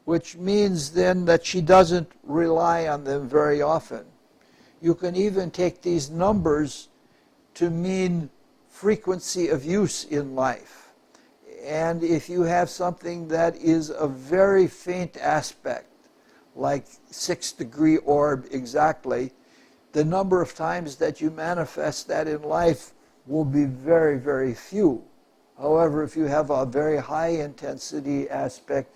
B: which means then that she doesn't rely on them very often. You can even take these numbers to mean frequency of use in life. And if you have something that is a very faint aspect, like 6-degree orb exactly, the number of times that you manifest that in life will be very, very few. However, if you have a very high intensity aspect,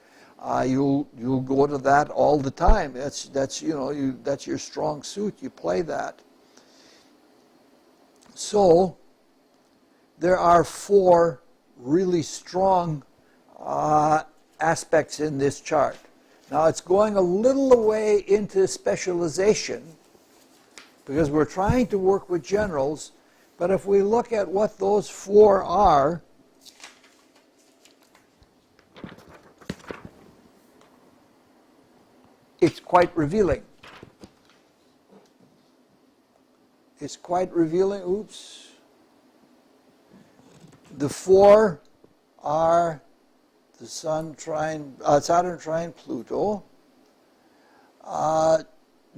B: you'll go to that all the time. That's your strong suit. You play that. So there are 4 really strong aspects in this chart. Now it's going a little away into specialization because we're trying to work with generals, but if we look at what those 4 are, it's quite revealing. It's quite revealing. Oops. The 4 are the Saturn trine Pluto,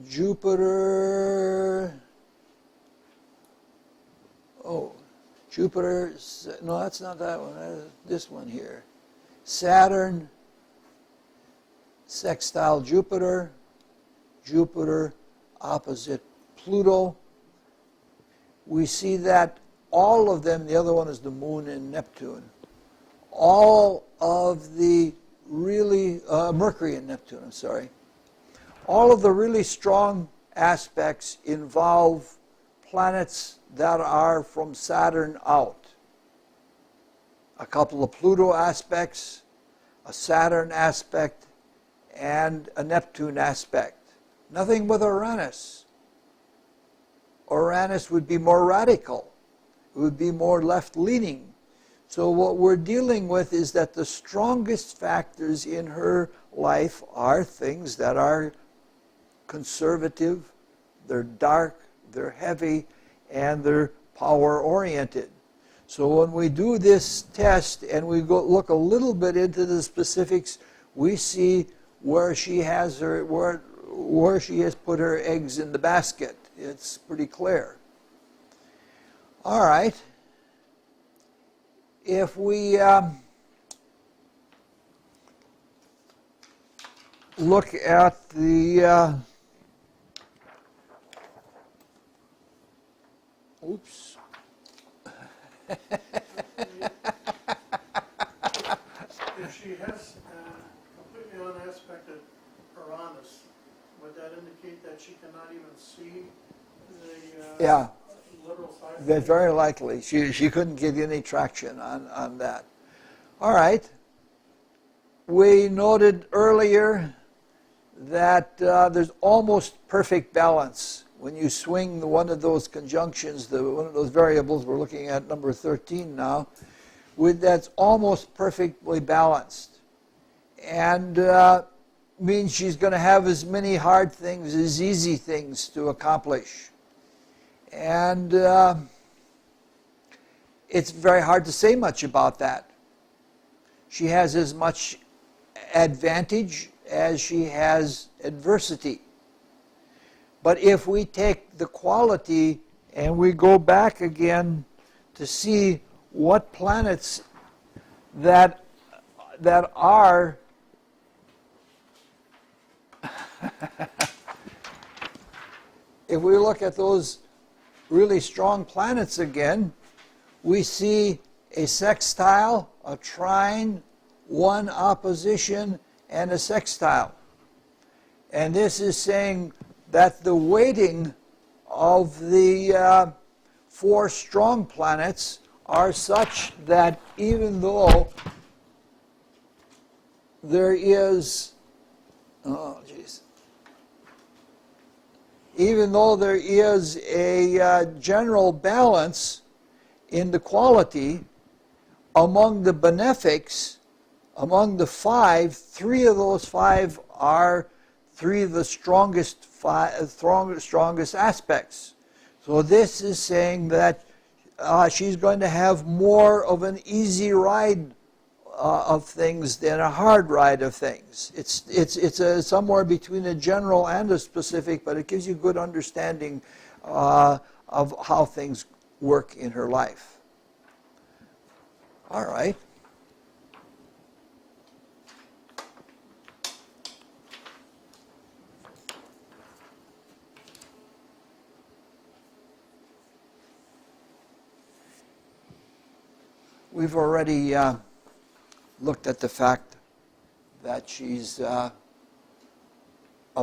B: Jupiter. Jupiter. No, that's not that one. That's this one here. Saturn sextile Jupiter, Jupiter opposite Pluto. We see that all of them, the other one is the Moon and Neptune, all of the really, Mercury and Neptune, I'm sorry, all of the really strong aspects involve planets that are from Saturn out. A couple of Pluto aspects, a Saturn aspect, and a Neptune aspect. Nothing with Uranus. Uranus would be more radical. It would be more left-leaning. So what we're dealing with is that the strongest factors in her life are things that are conservative, they're dark, they're heavy, and they're power-oriented. So when we do this test and we go look a little bit into the specifics, we see where she has put her eggs in the basket. It's pretty clear. All right. If we look at the oops.
D: If she has completely unaspected Uranus, would that indicate that she cannot even see the
B: Yeah.
D: literal side?
B: That's very likely. She couldn't get any traction on that. All right. we noted earlier that there's almost perfect balance when you swing one of those conjunctions, one of those variables. We're looking at number 13 now, that's almost perfectly balanced. And means she's going to have as many hard things as easy things to accomplish. And it's very hard to say much about that. She has as much advantage as she has adversity. But if we take the quality and we go back again to see what planets that are if we look at those really strong planets again, we see a sextile, a trine, one opposition, and a sextile. And this is saying that the weighting of the 4 strong planets are such that even though there is, even though there is a general balance in the quality among the benefics, among the 5, 3 of those 5 are 3 of the strongest aspects. So this is saying that she's going to have more of an easy ride of things than a hard ride of things. It's somewhere between a general and a specific, but it gives you good understanding of how things work in her life. All right. We've already looked at the fact that she's a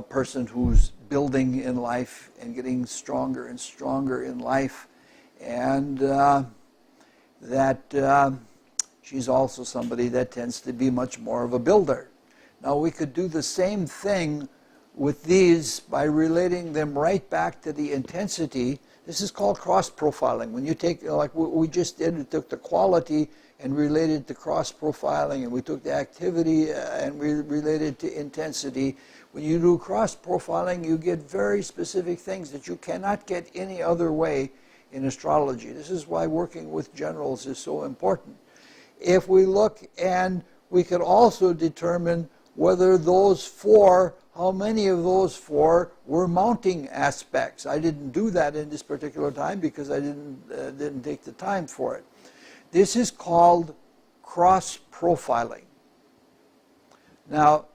B: person who's building in life and getting stronger and stronger in life, and that she's also somebody that tends to be much more of a builder. Now we could do the same thing with these by relating them right back to the intensity. This is called cross-profiling. When you take, like we just did, we took the quality and related to cross-profiling, and we took the activity and we related to intensity. When you do cross-profiling, you get very specific things that you cannot get any other way in astrology. This is why working with generals is so important. If we look, and we could also determine whether those 4, how many of those 4 were mounting aspects. I didn't do that in this particular time because I didn't take the time for it. This is called cross-profiling. Now,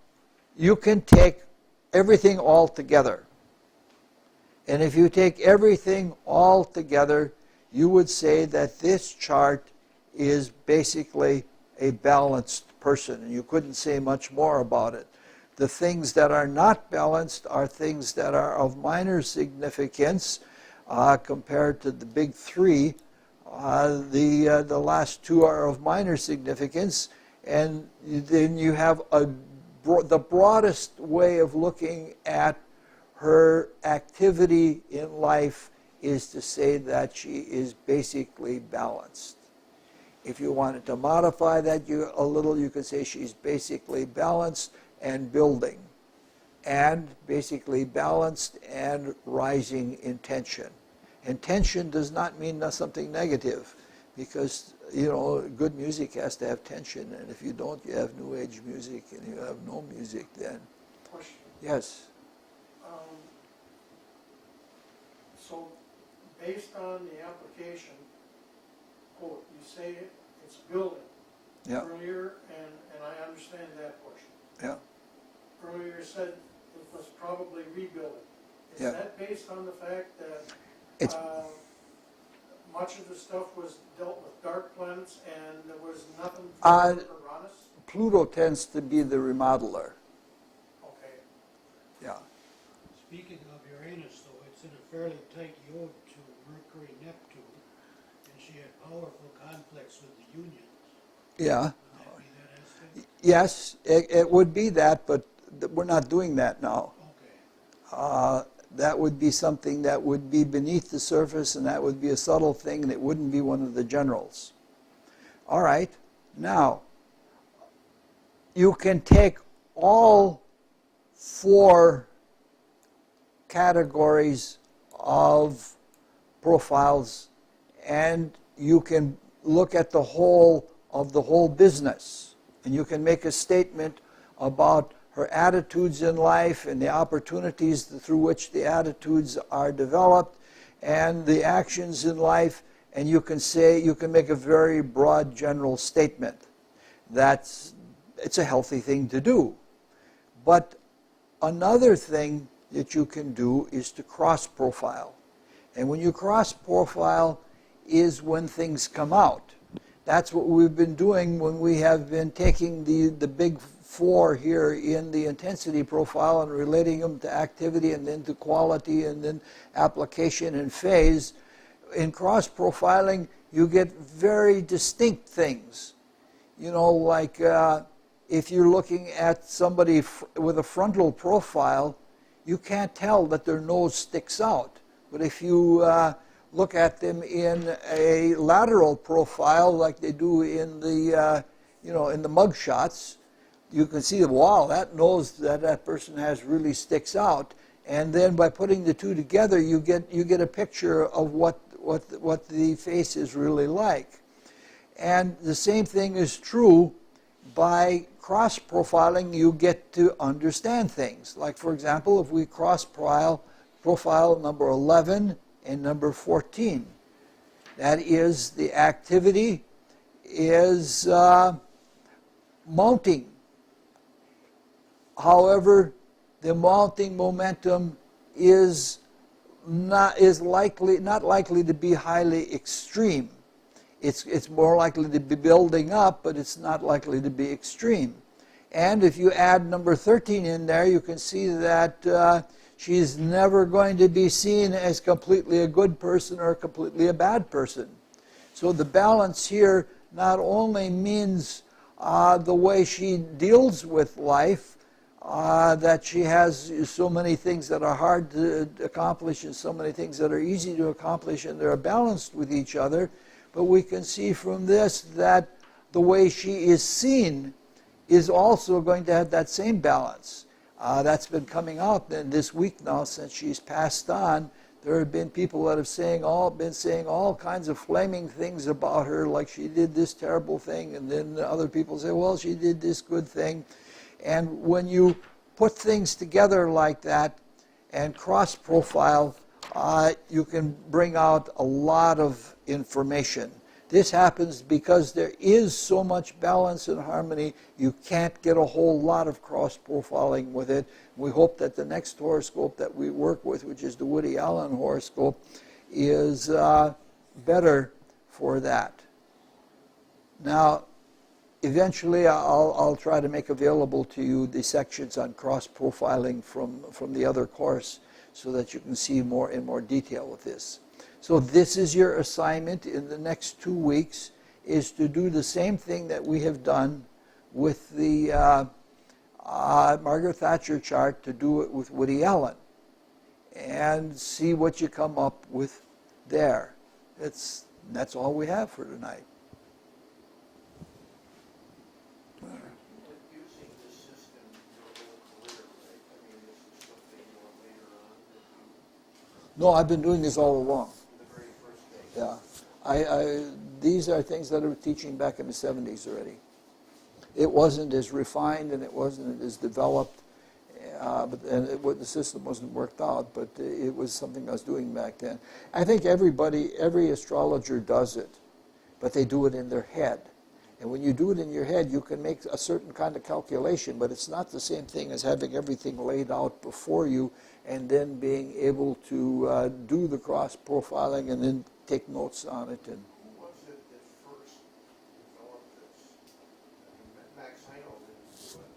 B: you can take everything all together. And if you take everything all together, you would say that this chart is basically a balanced person, and you couldn't say much more about it. The things that are not balanced are things that are of minor significance compared to the big 3. The last 2 are of minor significance, and then you have the broadest way of looking at her activity in life is to say that she is basically balanced. If you wanted to modify that a little, you could say she's basically balanced and building, and basically balanced and rising in tension. And tension does not mean something negative, because good music has to have tension, and if you don't, you have New Age music, and you have no music then.
D: Question.
B: Yes.
D: So, based on the application, you say it's building.
B: Yeah.
D: Earlier, and I understand that portion.
B: Yeah.
D: Earlier you said it was probably rebuilding. Is
B: Yeah.
D: that based on the fact that
B: It's
D: much of the stuff was dealt with dark planets and there was nothing
B: Uh,
D: for Uranus?
B: Pluto tends to be the remodeler.
D: Okay.
B: Yeah.
E: Speaking of Uranus, though, it's in a fairly tight yod to Mercury, Neptune, and she had powerful conflicts with the unions.
B: Yeah.
E: Would that be that aspect?
B: Yes, it would be that, but we're not doing that now.
E: Okay.
B: That would be something that would be beneath the surface, and that would be a subtle thing, and it wouldn't be one of the generals. All right, now, you can take all 4 categories of profiles, and you can look at the whole of the whole business, and you can make a statement about her attitudes in life and the opportunities through which the attitudes are developed and the actions in life, and you can make a very broad general statement. It's a healthy thing to do. But another thing that you can do is to cross-profile. And when you cross-profile is when things come out. That's what we've been doing when we have been taking the big 4 here in the intensity profile and relating them to activity and then to quality and then application and phase. In cross-profiling, you get very distinct things. You know, like if you're looking at somebody with a frontal profile, you can't tell that their nose sticks out. But if you look at them in a lateral profile, like they do in the in the mug shots, you can see, wow, that nose that person has really sticks out. And then by putting the 2 together, you get a picture of what the face is really like. And the same thing is true by cross-profiling. You get to understand things. Like, for example, if we cross-profile number 11 and number 14, that is, the activity is mounting. However, the mounting momentum is not likely to be highly extreme. It's more likely to be building up, but it's not likely to be extreme. And if you add number 13 in there, you can see that she's never going to be seen as completely a good person or completely a bad person. So the balance here not only means the way she deals with life, that she has so many things that are hard to accomplish and so many things that are easy to accomplish, and they're balanced with each other. But we can see from this that the way she is seen is also going to have that same balance. That's been coming out then this week now since she's passed on. There have been people that have been saying all kinds of flaming things about her, like she did this terrible thing, and then other people say, well, she did this good thing. And when you put things together like that and cross-profile, you can bring out a lot of information. This happens because there is so much balance and harmony, you can't get a whole lot of cross-profiling with it. We hope that the next horoscope that we work with, which is the Woody Allen horoscope, is better for that. Now, eventually, I'll try to make available to you the sections on cross-profiling from the other course so that you can see more in more detail with this. So this is your assignment in the next 2 weeks, is to do the same thing that we have done with the Margaret Thatcher chart, to do it with Woody Allen and see what you come up with there. That's all we have for tonight.
F: Using this system your whole career, right? I mean, this is something you want later on that you,
B: No, I've been doing this all along.
F: the very first day.
B: Yeah, these are things that I was teaching back in the 70s already. It wasn't as refined and it wasn't as developed, the system wasn't worked out, but it was something I was doing back then. I think every astrologer does it, but they do it in their head. And when you do it in your head, you can make a certain kind of calculation, but it's not the same thing as having everything laid out before you and then being able to do the cross-profiling and then take notes on it. And
F: Who was it that first developed this? I mean, Max Heino didn't do it,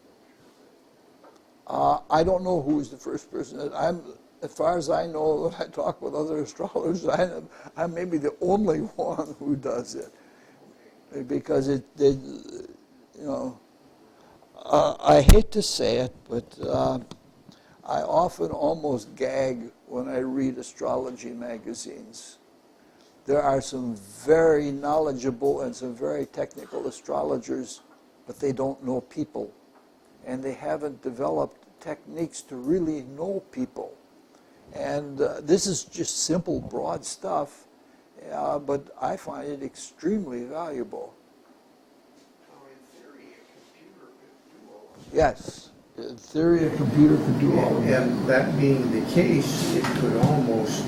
F: I'm sure.
B: I don't know who was the first person. As far as I know, when I talk with other astrologers, I'm maybe the only one who does it. Because I hate to say it, but I often almost gag when I read astrology magazines. There are some very knowledgeable and some very technical astrologers, but they don't know people. And they haven't developed techniques to really know people. And this is just simple, broad stuff, but I find it extremely valuable.
F: Now, in theory, a computer could do all of
B: Yes, in theory, a computer could do all of that.
F: And that being the case, it could almost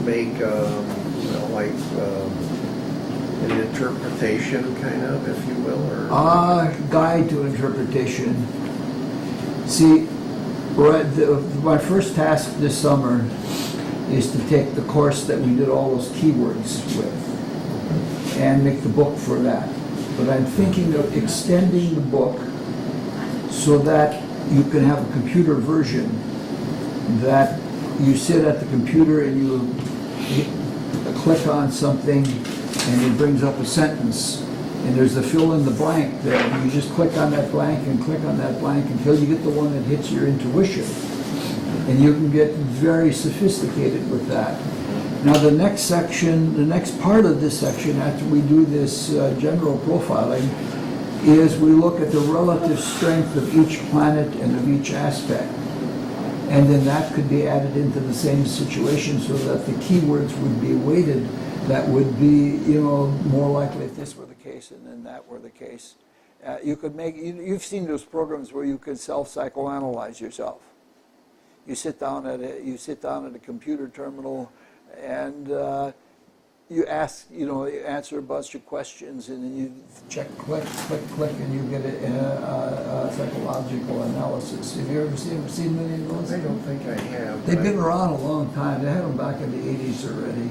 F: make, like an interpretation, kind of, if you will, or...
B: Guide to interpretation. See, my first task this summer is to take the course that we did all those keywords with and make the book for that. But I'm thinking of extending the book so that you can have a computer version that you sit at the computer and you click on something and it brings up a sentence. And there's a fill in the blank there. You just click on that blank and click on that blank until you get the one that hits your intuition. And you can get very sophisticated with that. Now the next section, the next part of this section after we do this general profiling is we look at the relative strength of each planet and of each aspect. And then that could be added into the same situation so that the keywords would be weighted. That would be, more likely if this were the case and then that were the case. You could make, you've seen those programs where you can self-psychoanalyze yourself. You sit down at a computer terminal and you ask, you answer a bunch of questions and then you check, click, and you get a psychological analysis. Have you ever seen many of those?
F: I don't think I have.
B: They've been around a long time. They had them back in the 80s already.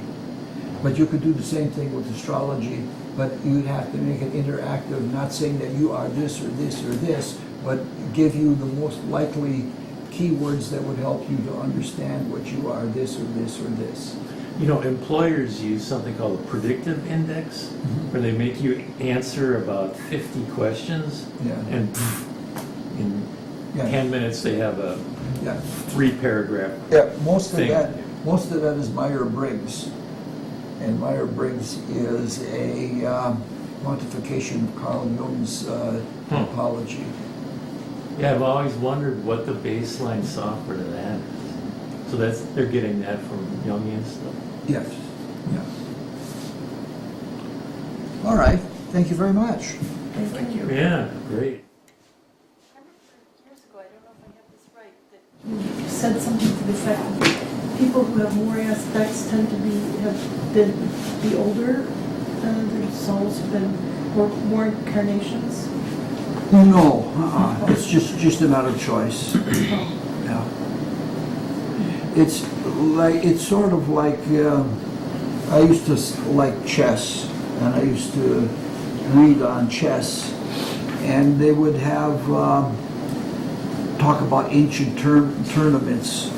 B: But you could do the same thing with astrology, but you'd have to make it interactive, not saying that you are this or this or this, but give you the most likely keywords that would help you to understand what you are, this or this or this.
G: Employers use something called a predictive index, where they make you answer about 50 questions,
B: Yeah.
G: and in 10 minutes they have a
B: Yeah.
G: 3-paragraph
B: Yeah, most
G: thing.
B: of that is Myers-Briggs. And Myers-Briggs is a quantification of Carl Jung's typology.
G: Yeah, I've always wondered what the baseline software to that is. So they're getting that from Jungian stuff.
B: Yes, yeah. All right, thank you very much.
F: Thank you.
G: Yeah, great.
C: I remember years ago, I don't know if I have this right, that you said something to the effect that people who have more aspects tend to be older, their souls have been more incarnations.
B: No, it's just a matter of choice.
C: Oh.
B: Yeah. It's sort of like I used to like chess, and I used to read on chess, and they would have talk about ancient tournaments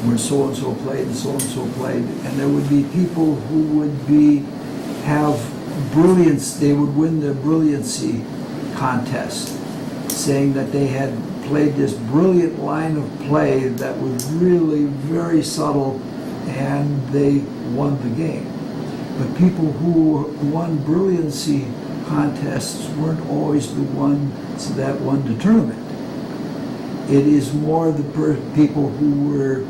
B: where so and so played and so played, and there would be people who would have brilliance. They would win the brilliancy contest, saying that they had played this brilliant line of play that was really very subtle, and they won the game. But people who won brilliancy contests weren't always the ones that won the tournament. It is more the people who were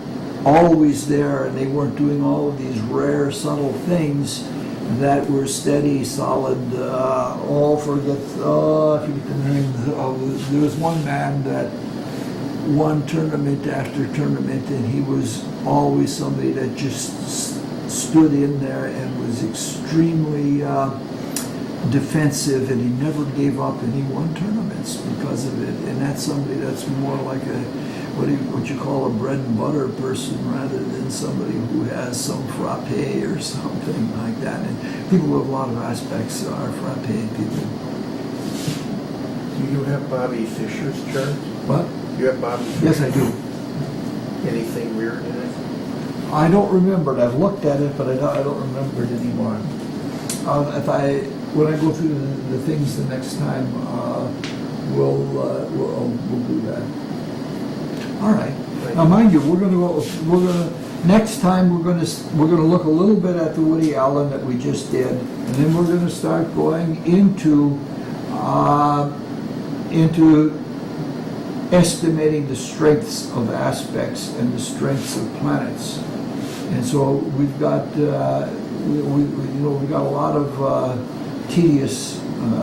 B: always there, and they weren't doing all of these rare, subtle things that were steady, solid. I forget the name. There was one man that won tournament after tournament, and he was always somebody that just stood in there and was extremely defensive, and he never gave up, and he won tournaments because of it. And that's somebody that's more like what you call a bread and butter person rather than somebody who has some frappe or something like that. And people with a lot of aspects are frappe people.
F: Do you have Bobby Fischer's chart?
B: What?
F: You have Bobby Fischer?
B: Yes, I do.
F: Anything weird in it?
B: I don't remember it. I've looked at it, but I don't remember it anymore. When I go through the things the next time, we'll do that. All right. Now, mind you, next time we're gonna look a little bit at the Woody Allen that we just did, and then we're gonna start going into estimating the strengths of aspects and the strengths of planets. And so we've got, we got a lot of tedious